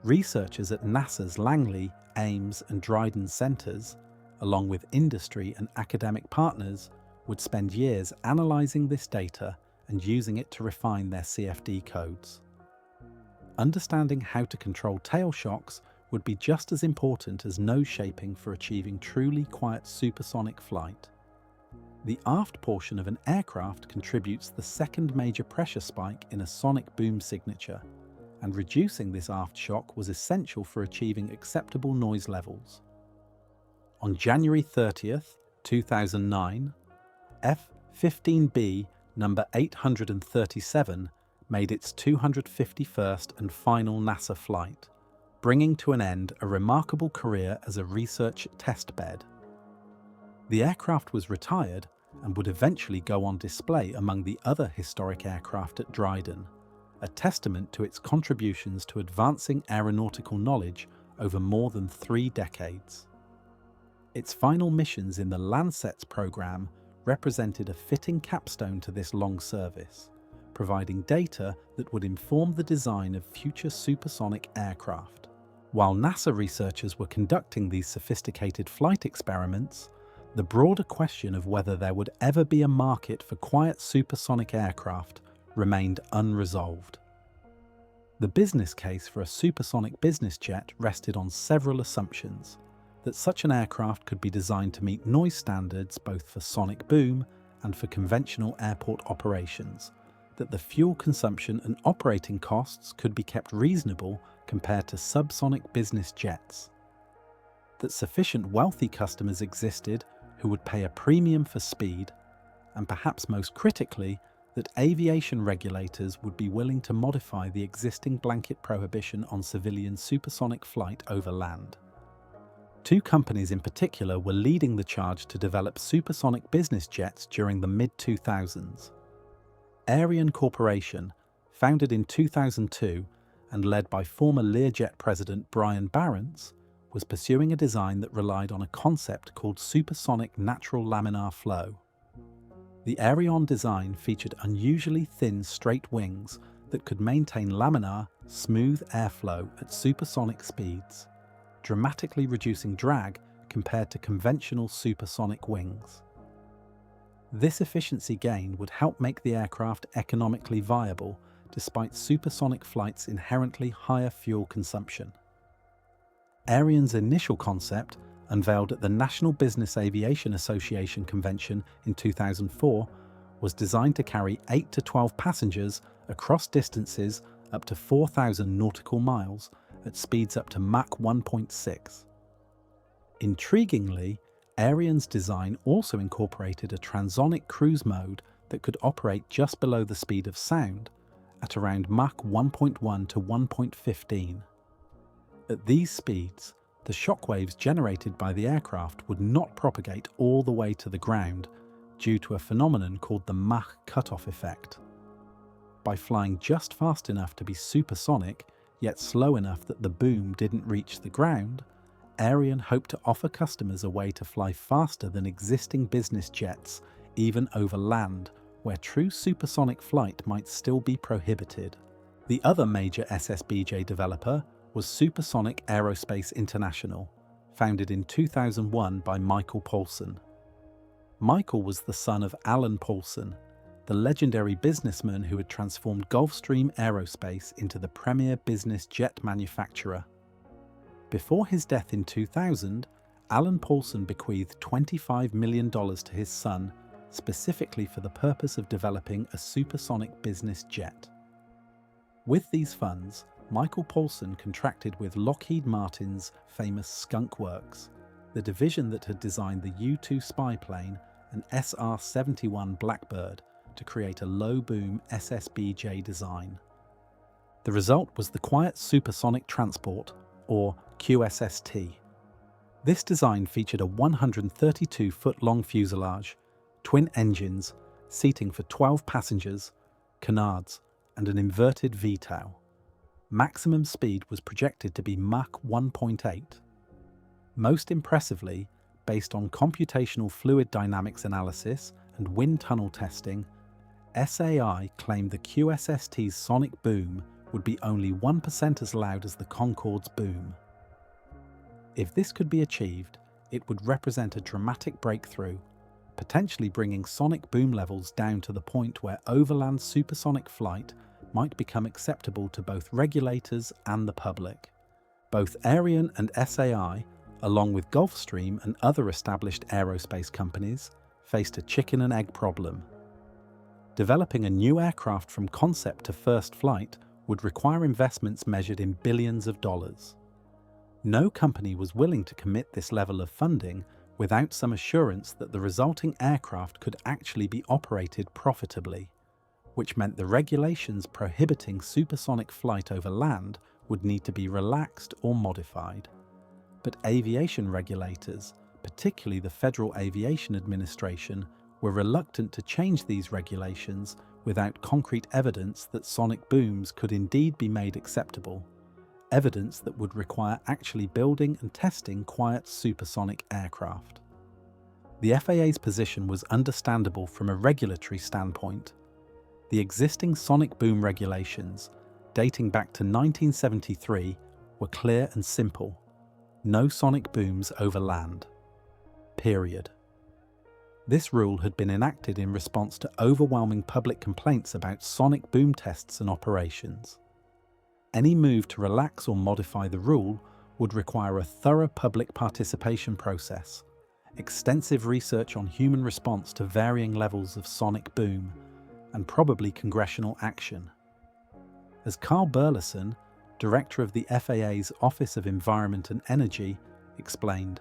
Researchers at NASA's Langley, Ames and Dryden centers, along with industry and academic partners, would spend years analyzing this data and using it to refine their CFD codes. Understanding how to control tail shocks would be just as important as nose shaping for achieving truly quiet supersonic flight. The aft portion of an aircraft contributes the second major pressure spike in a sonic boom signature, and reducing this aft shock was essential for achieving acceptable noise levels. On January 30th, 2009, F-15B number 837 made its 251st and final NASA flight, bringing to an end a remarkable career as a research testbed. The aircraft was retired and would eventually go on display among the other historic aircraft at Dryden, a testament to its contributions to advancing aeronautical knowledge over more than 3 decades. Its final missions in the LaNCETS program represented a fitting capstone to this long service, providing data that would inform the design of future supersonic aircraft. While NASA researchers were conducting these sophisticated flight experiments, the broader question of whether there would ever be a market for quiet supersonic aircraft remained unresolved. The business case for a supersonic business jet rested on several assumptions: that such an aircraft could be designed to meet noise standards both for sonic boom and for conventional airport operations, that the fuel consumption and operating costs could be kept reasonable compared to subsonic business jets, that sufficient wealthy customers existed who would pay a premium for speed, and perhaps most critically, that aviation regulators would be willing to modify the existing blanket prohibition on civilian supersonic flight over land. 2 companies in particular were leading the charge to develop supersonic business jets during the mid-2000s. Ariane Corporation, founded in 2002 and led by former Learjet president Brian Barents, was pursuing a design that relied on a concept called supersonic natural laminar flow. The Aviation design featured unusually thin straight wings that could maintain laminar, smooth airflow at supersonic speeds, dramatically reducing drag compared to conventional supersonic wings. This efficiency gain would help make the aircraft economically viable despite supersonic flight's inherently higher fuel consumption. Aviation's initial concept, unveiled at the National Business Aviation Association convention in 2004, was designed to carry 8 to 12 passengers across distances up to 4,000 nautical miles at speeds up to Mach 1.6. Intriguingly, Aviation's design also incorporated a transonic cruise mode that could operate just below the speed of sound, at around Mach 1.1 to 1.15. At these speeds, the shockwaves generated by the aircraft would not propagate all the way to the ground due to a phenomenon called the Mach cutoff effect. By flying just fast enough to be supersonic, yet slow enough that the boom didn't reach the ground, Aviation hoped to offer customers a way to fly faster than existing business jets, even over land, where true supersonic flight might still be prohibited. The other major SSBJ developer was Supersonic Aerospace International, founded in 2001 by Michael Paulson. Michael was the son of Alan Paulson, the legendary businessman who had transformed Gulfstream Aerospace into the premier business jet manufacturer. Before his death in 2000, Alan Paulson bequeathed $25 million to his son, specifically for the purpose of developing a supersonic business jet. With these funds, Michael Paulson contracted with Lockheed Martin's famous Skunk Works, the division that had designed the U-2 spy plane and SR-71 Blackbird, to create a low-boom SSBJ design. The result was the Quiet Supersonic Transport, or QSST. This design featured a 132-foot-long fuselage, twin engines, seating for 12 passengers, canards, and an inverted VTOL. Maximum speed was projected to be Mach 1.8. Most impressively, based on computational fluid dynamics analysis and wind tunnel testing, SAI claimed the QSST's sonic boom would be only 1% as loud as the Concorde's boom. If this could be achieved, it would represent a dramatic breakthrough, potentially bringing sonic boom levels down to the point where overland supersonic flight might become acceptable to both regulators and the public. Both Aviation and SAI, along with Gulfstream and other established aerospace companies, faced a chicken and egg problem. Developing a new aircraft from concept to first flight would require investments measured in billions of dollars. No company was willing to commit this level of funding without some assurance that the resulting aircraft could actually be operated profitably, which meant the regulations prohibiting supersonic flight over land would need to be relaxed or modified. But aviation regulators, particularly the Federal Aviation Administration, were reluctant to change these regulations without concrete evidence that sonic booms could indeed be made acceptable, evidence that would require actually building and testing quiet supersonic aircraft. The FAA's position was understandable from a regulatory standpoint. The existing sonic boom regulations, dating back to 1973, were clear and simple. No sonic booms over land. Period. This rule had been enacted in response to overwhelming public complaints about sonic boom tests and operations. Any move to relax or modify the rule would require a thorough public participation process, extensive research on human response to varying levels of sonic boom, and probably congressional action. As Carl Burleson, director of the FAA's Office of Environment and Energy, explained,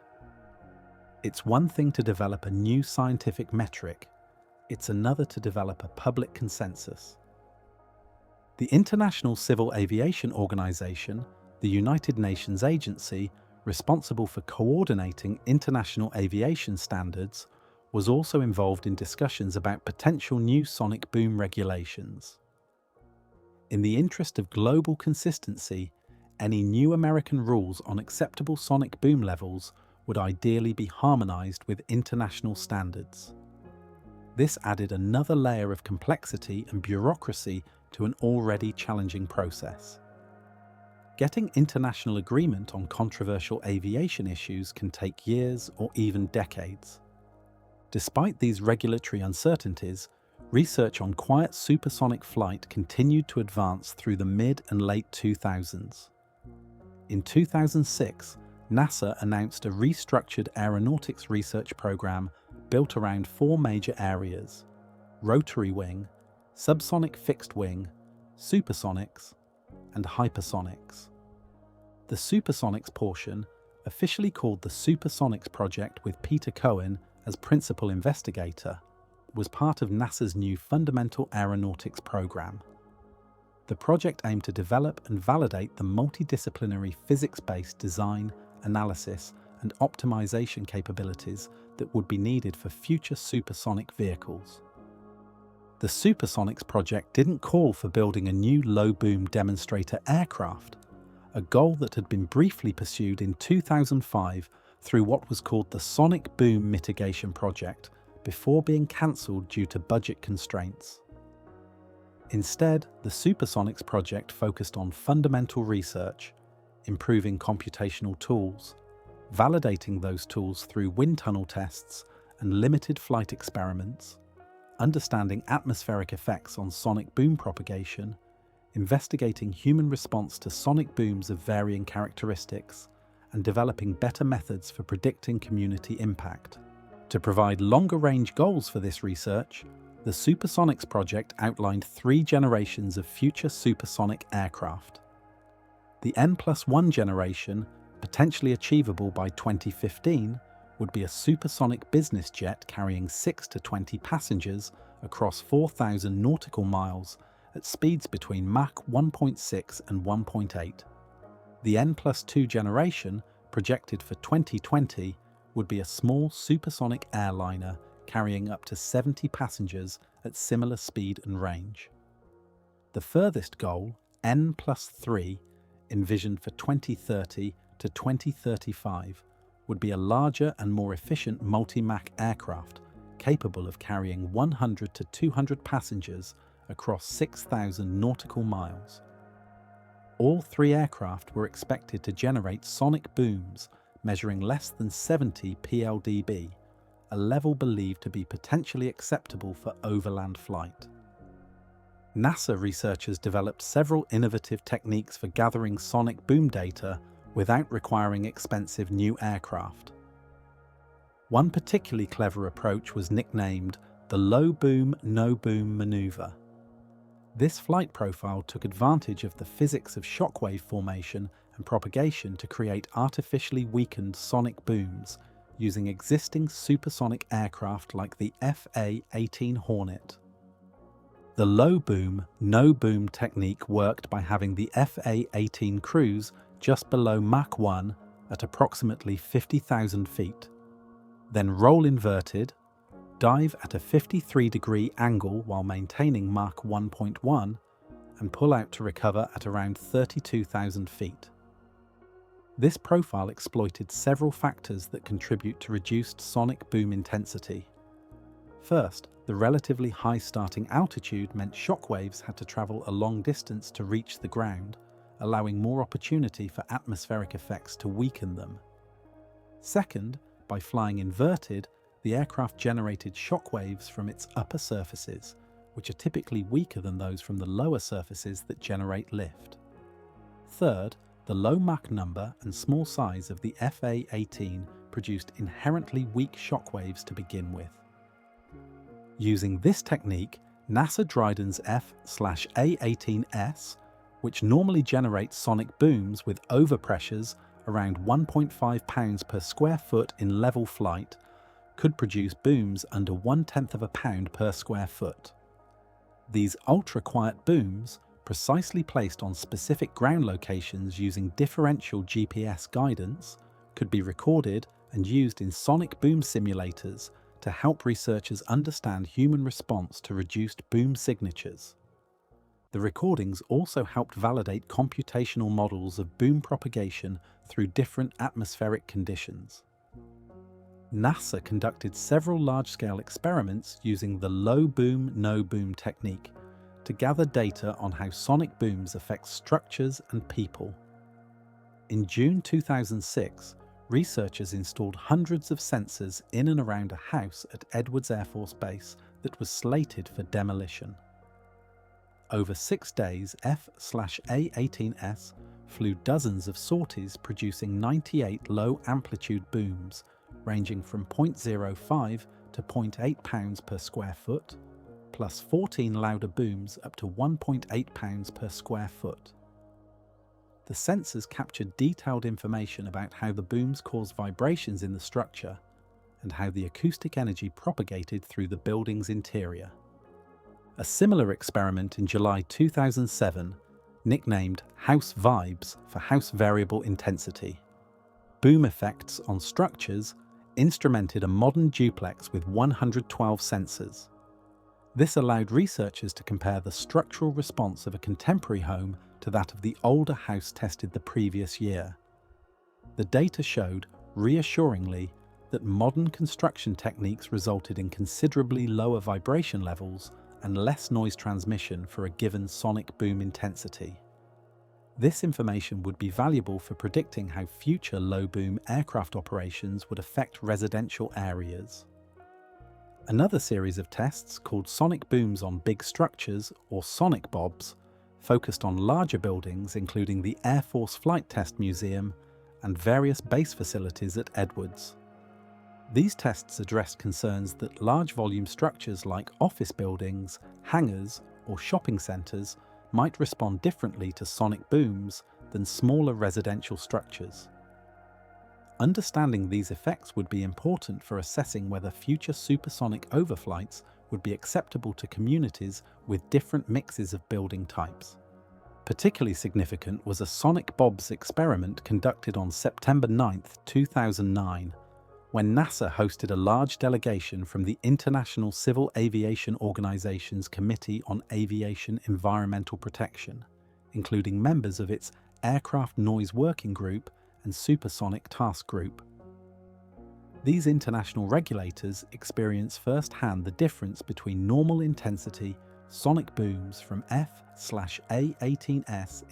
"It's one thing to develop a new scientific metric, it's another to develop a public consensus." The International Civil Aviation Organization, the United Nations agency responsible for coordinating international aviation standards, was also involved in discussions about potential new sonic boom regulations. In the interest of global consistency, any new American rules on acceptable sonic boom levels would ideally be harmonized with international standards. This added another layer of complexity and bureaucracy to an already challenging process. Getting international agreement on controversial aviation issues can take years or even decades. Despite these regulatory uncertainties, research on quiet supersonic flight continued to advance through the mid and late 2000s. In 2006, NASA announced a restructured aeronautics research program built around four major areas: rotary wing, subsonic fixed wing, supersonics, and hypersonics. The supersonics portion, officially called the Supersonics Project with Peter Cohen as principal investigator, was part of NASA's new Fundamental Aeronautics program. The project aimed to develop and validate the multidisciplinary physics-based design, analysis, and optimization capabilities that would be needed for future supersonic vehicles. The Supersonics project didn't call for building a new low-boom demonstrator aircraft, a goal that had been briefly pursued in 2005 through what was called the Sonic Boom Mitigation Project, before being cancelled due to budget constraints. Instead, the Supersonics project focused on fundamental research, improving computational tools, validating those tools through wind tunnel tests and limited flight experiments, understanding atmospheric effects on sonic boom propagation, investigating human response to sonic booms of varying characteristics, and developing better methods for predicting community impact. To provide longer-range goals for this research, the Supersonics project outlined 3 generations of future supersonic aircraft. The N+1 generation, potentially achievable by 2015, would be a supersonic business jet carrying 6 to 20 passengers across 4,000 nautical miles at speeds between Mach 1.6 and 1.8. The N+2 generation, projected for 2020, would be a small supersonic airliner carrying up to 70 passengers at similar speed and range. The furthest goal, N+3, envisioned for 2030 to 2035, would be a larger and more efficient multi-Mach aircraft capable of carrying 100 to 200 passengers across 6,000 nautical miles. All 3 aircraft were expected to generate sonic booms measuring less than 70 pldb, a level believed to be potentially acceptable for overland flight. NASA researchers developed several innovative techniques for gathering sonic boom data without requiring expensive new aircraft. One particularly clever approach was nicknamed the low boom, no boom maneuver. This flight profile took advantage of the physics of shockwave formation and propagation to create artificially weakened sonic booms using existing supersonic aircraft like the FA-18 Hornet. The low boom, no boom technique worked by having the FA-18 cruise just below Mach 1 at approximately 50,000 feet, then roll inverted, dive at a 53-degree angle while maintaining Mach 1.1, and pull out to recover at around 32,000 feet. This profile exploited several factors that contribute to reduced sonic boom intensity. First, the relatively high starting altitude meant shockwaves had to travel a long distance to reach the ground, allowing more opportunity for atmospheric effects to weaken them. Second, by flying inverted, the aircraft generated shockwaves from its upper surfaces, which are typically weaker than those from the lower surfaces that generate lift. Third, the low Mach number and small size of the FA-18 produced inherently weak shockwaves to begin with. Using this technique, NASA Dryden's F/A-18S, which normally generates sonic booms with overpressures around 1.5 pounds per square foot in level flight, could produce booms under 1/10 of a pound per square foot. These ultra-quiet booms, precisely placed on specific ground locations using differential GPS guidance, could be recorded and used in sonic boom simulators to help researchers understand human response to reduced boom signatures. The recordings also helped validate computational models of boom propagation through different atmospheric conditions. NASA conducted several large-scale experiments using the low boom, no boom technique to gather data on how sonic booms affect structures and people. In June 2006, researchers installed hundreds of sensors in and around a house at Edwards Air Force Base that was slated for demolition. Over 6 days, F/A-18S flew dozens of sorties producing 98 low-amplitude booms ranging from 0.05 to 0.8 pounds per square foot, plus 14 louder booms up to 1.8 pounds per square foot. The sensors captured detailed information about how the booms cause vibrations in the structure and how the acoustic energy propagated through the building's interior. A similar experiment in July 2007, nicknamed House Vibes for House Variable Intensity, boom effects on structures, instrumented a modern duplex with 112 sensors. This allowed researchers to compare the structural response of a contemporary home to that of the older house tested the previous year. The data showed, reassuringly, that modern construction techniques resulted in considerably lower vibration levels and less noise transmission for a given sonic boom intensity. This information would be valuable for predicting how future low-boom aircraft operations would affect residential areas. Another series of tests, called Sonic Booms on Big Structures, or Sonic Bobs, focused on larger buildings including the Air Force Flight Test Museum and various base facilities at Edwards. These tests addressed concerns that large volume structures like office buildings, hangars, or shopping centres might respond differently to sonic booms than smaller residential structures. Understanding these effects would be important for assessing whether future supersonic overflights would be acceptable to communities with different mixes of building types. Particularly significant was a Sonic Bobs experiment conducted on September 9, 2009, when NASA hosted a large delegation from the International Civil Aviation Organization's Committee on Aviation Environmental Protection, including members of its Aircraft Noise Working Group and Supersonic Task Group. These international regulators experience firsthand the difference between normal intensity sonic booms from F/A-18S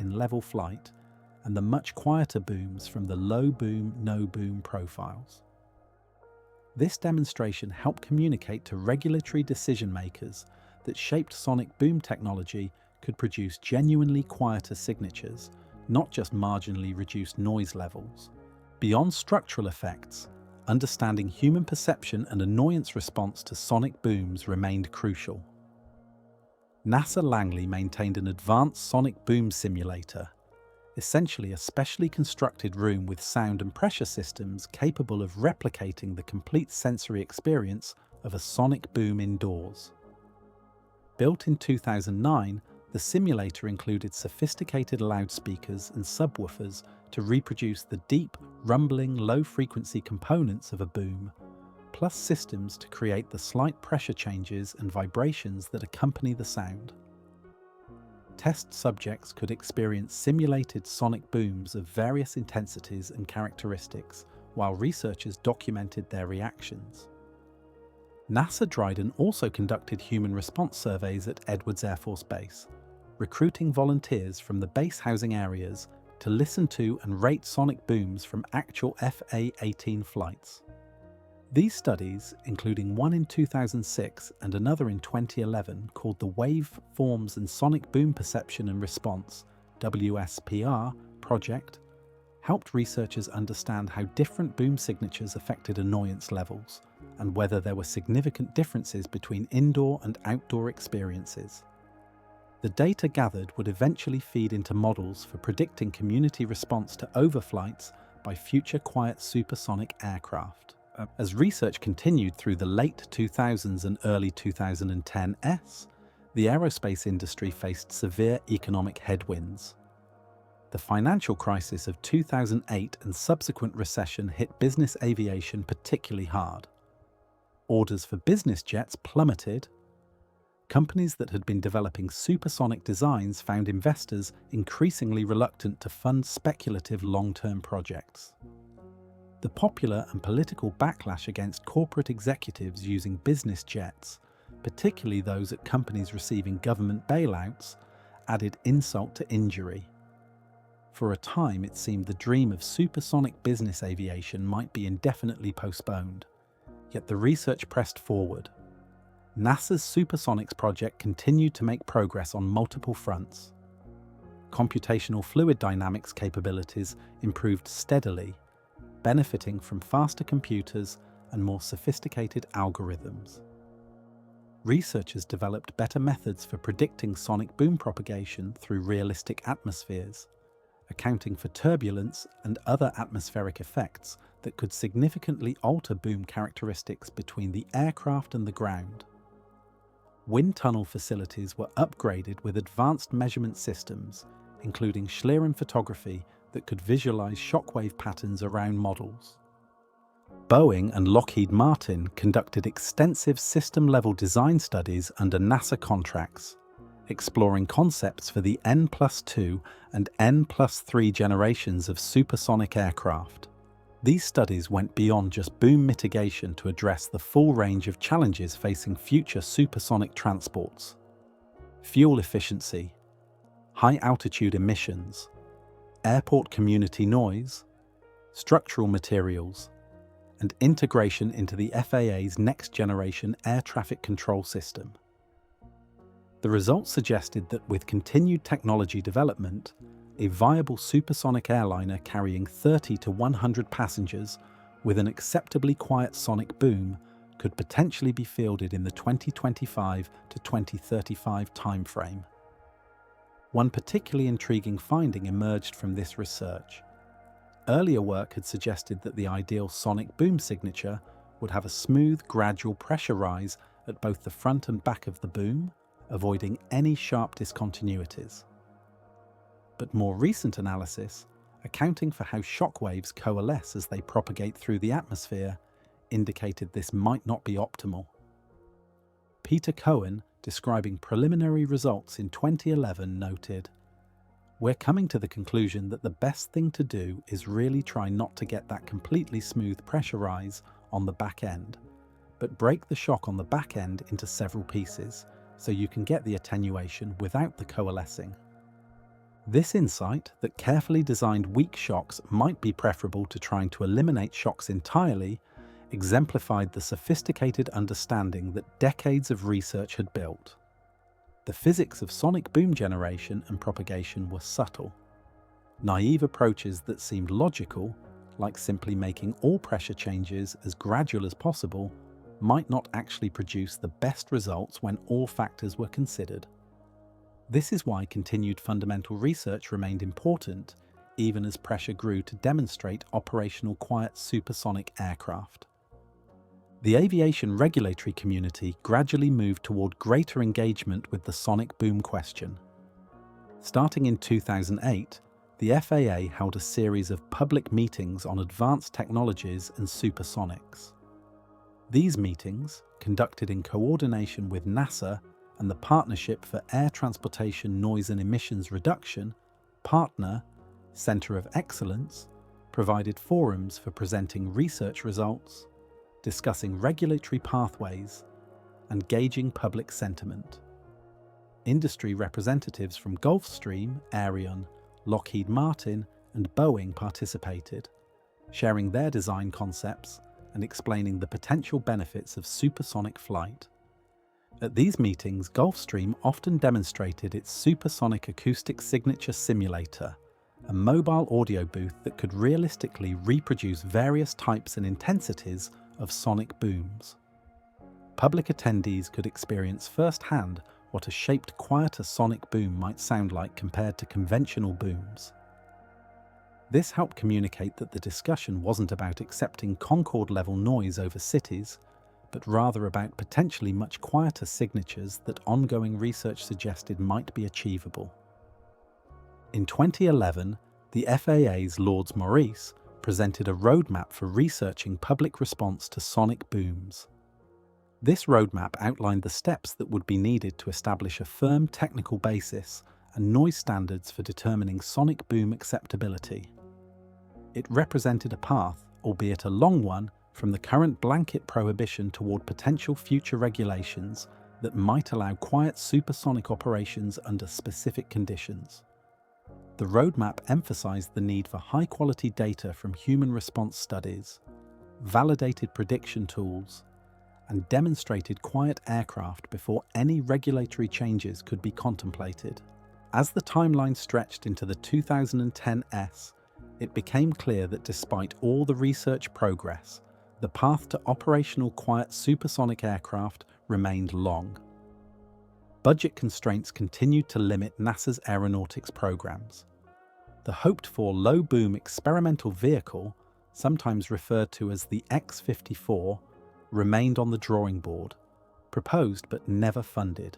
in level flight and the much quieter booms from the low boom, no boom profiles. This demonstration helped communicate to regulatory decision makers that shaped sonic boom technology could produce genuinely quieter signatures, not just marginally reduced noise levels. Beyond structural effects, understanding human perception and annoyance response to sonic booms remained crucial. NASA Langley maintained an advanced sonic boom simulator, essentially a specially constructed room with sound and pressure systems capable of replicating the complete sensory experience of a sonic boom indoors. Built in 2009, the simulator included sophisticated loudspeakers and subwoofers to reproduce the deep, rumbling, low-frequency components of a boom, plus systems to create the slight pressure changes and vibrations that accompany the sound. Test subjects could experience simulated sonic booms of various intensities and characteristics, while researchers documented their reactions. NASA Dryden also conducted human response surveys at Edwards Air Force Base, recruiting volunteers from the base housing areas to listen to and rate sonic booms from actual FA-18 flights. These studies, including one in 2006 and another in 2011 called the Waveforms and Sonic Boom Perception and Response (WSPR) project, helped researchers understand how different boom signatures affected annoyance levels and whether there were significant differences between indoor and outdoor experiences. The data gathered would eventually feed into models for predicting community response to overflights by future quiet supersonic aircraft. As research continued through the late 2000s and early 2010s, the aerospace industry faced severe economic headwinds. The financial crisis of 2008 and subsequent recession hit business aviation particularly hard. Orders for business jets plummeted, companies that had been developing supersonic designs found investors increasingly reluctant to fund speculative long-term projects. The popular and political backlash against corporate executives using business jets, particularly those at companies receiving government bailouts, added insult to injury. For a time, it seemed the dream of supersonic business aviation might be indefinitely postponed, yet the research pressed forward. NASA's Supersonics project continued to make progress on multiple fronts. Computational fluid dynamics capabilities improved steadily, benefiting from faster computers and more sophisticated algorithms. Researchers developed better methods for predicting sonic boom propagation through realistic atmospheres, accounting for turbulence and other atmospheric effects that could significantly alter boom characteristics between the aircraft and the ground. Wind tunnel facilities were upgraded with advanced measurement systems, including Schlieren photography that could visualize shockwave patterns around models. Boeing and Lockheed Martin conducted extensive system-level design studies under NASA contracts, exploring concepts for the N+2 and N+3 generations of supersonic aircraft. These studies went beyond just boom mitigation to address the full range of challenges facing future supersonic transports: fuel efficiency, high-altitude emissions, airport community noise, structural materials, and integration into the FAA's next-generation air traffic control system. The results suggested that with continued technology development, a viable supersonic airliner carrying 30 to 100 passengers with an acceptably quiet sonic boom could potentially be fielded in the 2025 to 2035 timeframe. One particularly intriguing finding emerged from this research. Earlier work had suggested that the ideal sonic boom signature would have a smooth, gradual pressure rise at both the front and back of the boom, avoiding any sharp discontinuities. But more recent analysis, accounting for how shock waves coalesce as they propagate through the atmosphere, indicated this might not be optimal. Peter Cohen, describing preliminary results in 2011, noted, "We're coming to the conclusion that the best thing to do is really try not to get that completely smooth pressure rise on the back end, but break the shock on the back end into several pieces, so you can get the attenuation without the coalescing." This insight that carefully designed weak shocks might be preferable to trying to eliminate shocks entirely exemplified the sophisticated understanding that decades of research had built. The physics of sonic boom generation and propagation were subtle. Naive approaches that seemed logical, like simply making all pressure changes as gradual as possible, might not actually produce the best results when all factors were considered. This is why continued fundamental research remained important, even as pressure grew to demonstrate operational quiet supersonic aircraft. The aviation regulatory community gradually moved toward greater engagement with the sonic boom question. Starting in 2008, the FAA held a series of public meetings on advanced technologies and supersonics. These meetings, conducted in coordination with NASA and the Partnership for Air Transportation Noise and Emissions Reduction, PARTNER, Center of Excellence, provided forums for presenting research results, discussing regulatory pathways, and gauging public sentiment. Industry representatives from Gulfstream, Aerion, Lockheed Martin, and Boeing participated, sharing their design concepts and explaining the potential benefits of supersonic flight. At these meetings, Gulfstream often demonstrated its Supersonic Acoustic Signature Simulator, a mobile audio booth that could realistically reproduce various types and intensities of sonic booms. Public attendees could experience firsthand what a shaped, quieter sonic boom might sound like compared to conventional booms. This helped communicate that the discussion wasn't about accepting Concorde-level noise over cities, but rather about potentially much quieter signatures that ongoing research suggested might be achievable. In 2011, the FAA's Lourdes Maurice presented a roadmap for researching public response to sonic booms. This roadmap outlined the steps that would be needed to establish a firm technical basis and noise standards for determining sonic boom acceptability. It represented a path, albeit a long one, from the current blanket prohibition toward potential future regulations that might allow quiet supersonic operations under specific conditions. The roadmap emphasized the need for high-quality data from human response studies, validated prediction tools, and demonstrated quiet aircraft before any regulatory changes could be contemplated. As the timeline stretched into the 2010s, it became clear that despite all the research progress, the path to operational quiet supersonic aircraft remained long. Budget constraints continued to limit NASA's aeronautics programs. The hoped-for low-boom experimental vehicle, sometimes referred to as the X-54, remained on the drawing board, proposed but never funded.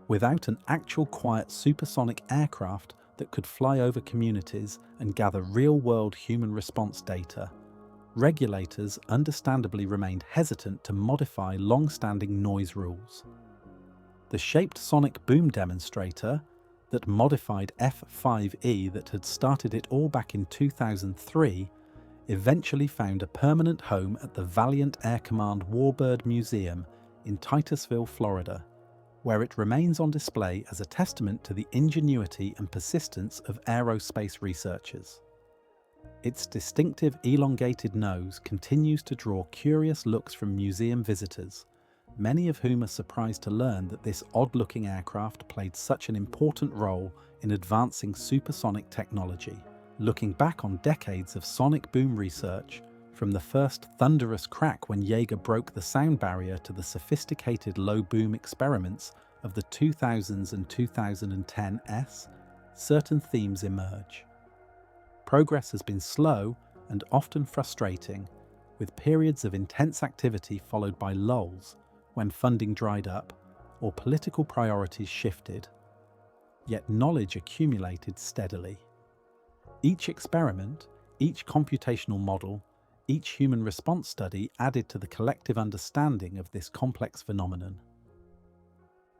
Without an actual quiet supersonic aircraft that could fly over communities and gather real-world human response data, regulators understandably remained hesitant to modify long-standing noise rules. The Shaped Sonic Boom Demonstrator, that modified F-5E that had started it all back in 2003, eventually found a permanent home at the Valiant Air Command Warbird Museum in Titusville, Florida, where it remains on display as a testament to the ingenuity and persistence of aerospace researchers. Its distinctive elongated nose continues to draw curious looks from museum visitors, many of whom are surprised to learn that this odd-looking aircraft played such an important role in advancing supersonic technology. Looking back on decades of sonic boom research, from the first thunderous crack when Jaeger broke the sound barrier to the sophisticated low-boom experiments of the 2000s and 2010s, certain themes emerge. Progress has been slow and often frustrating, with periods of intense activity followed by lulls when funding dried up or political priorities shifted. Yet knowledge accumulated steadily. Each experiment, each computational model, each human response study added to the collective understanding of this complex phenomenon.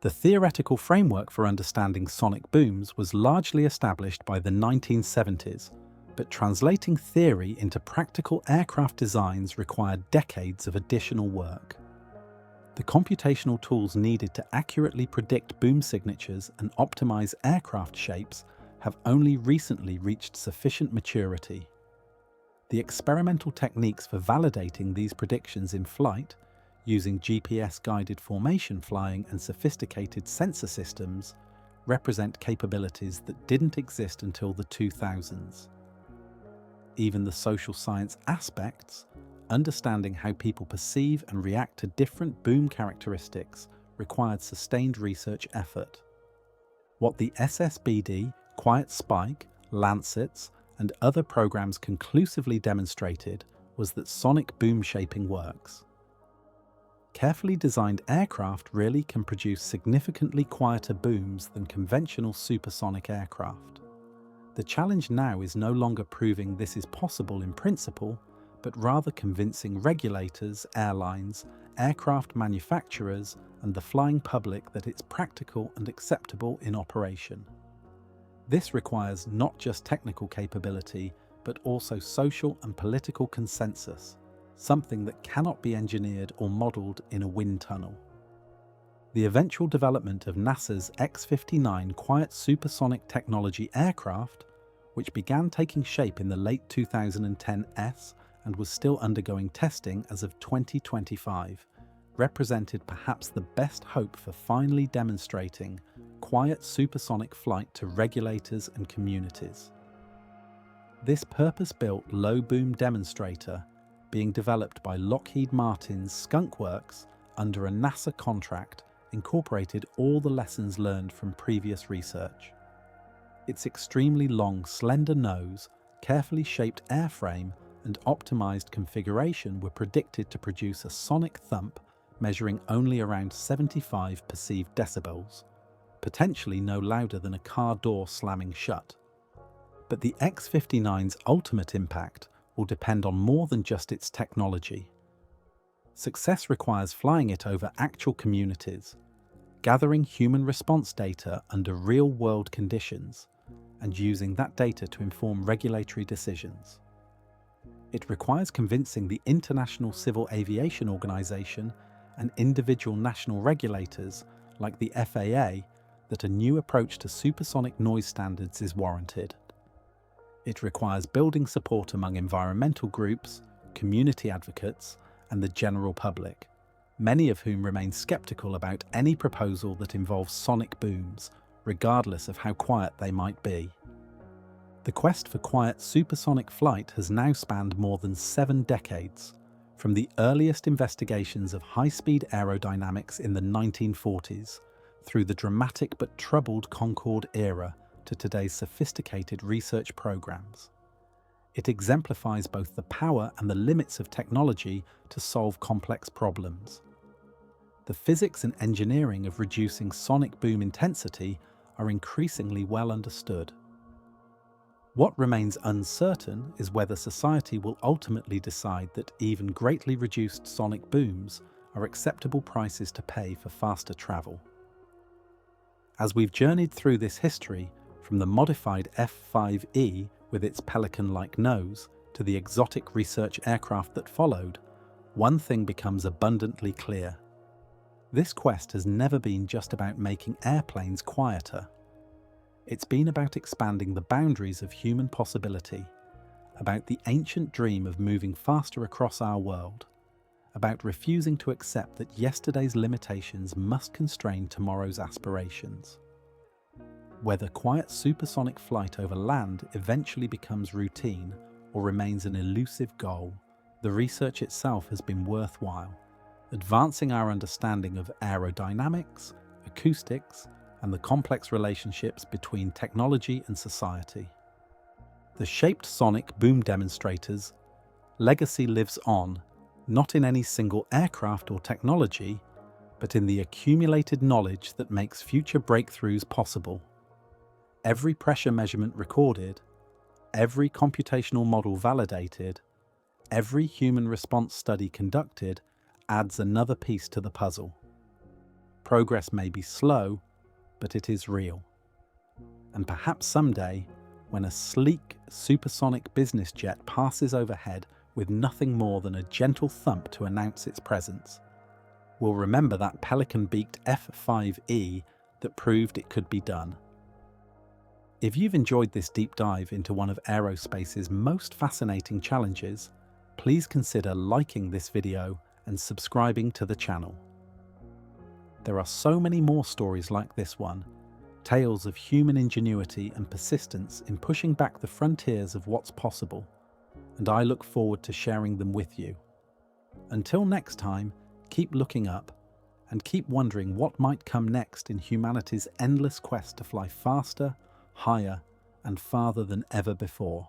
The theoretical framework for understanding sonic booms was largely established by the 1970s, but translating theory into practical aircraft designs required decades of additional work. The computational tools needed to accurately predict boom signatures and optimize aircraft shapes have only recently reached sufficient maturity. The experimental techniques for validating these predictions in flight, using GPS-guided formation flying and sophisticated sensor systems, represent capabilities that didn't exist until the 2000s. Even the social science aspects, understanding how people perceive and react to different boom characteristics, required sustained research effort. What the SSBD, Quiet Spike, LaNCETS, and other programs conclusively demonstrated was that sonic boom shaping works. Carefully designed aircraft really can produce significantly quieter booms than conventional supersonic aircraft. The challenge now is no longer proving this is possible in principle, but rather convincing regulators, airlines, aircraft manufacturers, and the flying public that it's practical and acceptable in operation. This requires not just technical capability, but also social and political consensus, something that cannot be engineered or modelled in a wind tunnel. The eventual development of NASA's X-59 quiet supersonic technology aircraft, which began taking shape in the late 2010s and was still undergoing testing as of 2025, represented perhaps the best hope for finally demonstrating quiet supersonic flight to regulators and communities. This purpose-built low-boom demonstrator, being developed by Lockheed Martin's Skunk Works under a NASA contract, incorporated all the lessons learned from previous research. Its extremely long, slender nose, carefully shaped airframe, and optimized configuration were predicted to produce a sonic thump measuring only around 75 perceived decibels, potentially no louder than a car door slamming shut. But the X-59's ultimate impact will depend on more than just its technology. Success requires flying it over actual communities, gathering human response data under real-world conditions, and using that data to inform regulatory decisions. It requires convincing the International Civil Aviation Organization and individual national regulators, like the FAA, that a new approach to supersonic noise standards is warranted. It requires building support among environmental groups, community advocates, and the general public, many of whom remain skeptical about any proposal that involves sonic booms, regardless of how quiet they might be. The quest for quiet supersonic flight has now spanned more than 7 decades, from the earliest investigations of high-speed aerodynamics in the 1940s, through the dramatic but troubled Concorde era to today's sophisticated research programs. It exemplifies both the power and the limits of technology to solve complex problems. The physics and engineering of reducing sonic boom intensity are increasingly well understood. What remains uncertain is whether society will ultimately decide that even greatly reduced sonic booms are acceptable prices to pay for faster travel. As we've journeyed through this history, from the modified F-5E with its pelican-like nose to the exotic research aircraft that followed, one thing becomes abundantly clear. This quest has never been just about making airplanes quieter. It's been about expanding the boundaries of human possibility, about the ancient dream of moving faster across our world, about refusing to accept that yesterday's limitations must constrain tomorrow's aspirations. Whether quiet supersonic flight over land eventually becomes routine or remains an elusive goal, the research itself has been worthwhile, advancing our understanding of aerodynamics, acoustics, and the complex relationships between technology and society. The Shaped Sonic Boom Demonstrator's legacy lives on, not in any single aircraft or technology, but in the accumulated knowledge that makes future breakthroughs possible. Every pressure measurement recorded, every computational model validated, every human response study conducted adds another piece to the puzzle. Progress may be slow, but it is real. And perhaps someday, when a sleek, supersonic business jet passes overhead with nothing more than a gentle thump to announce its presence, we'll remember that pelican-beaked F-5E that proved it could be done. If you've enjoyed this deep dive into one of aerospace's most fascinating challenges, please consider liking this video and subscribing to the channel. There are so many more stories like this one, tales of human ingenuity and persistence in pushing back the frontiers of what's possible, and I look forward to sharing them with you. Until next time, keep looking up and keep wondering what might come next in humanity's endless quest to fly faster, higher, and farther than ever before.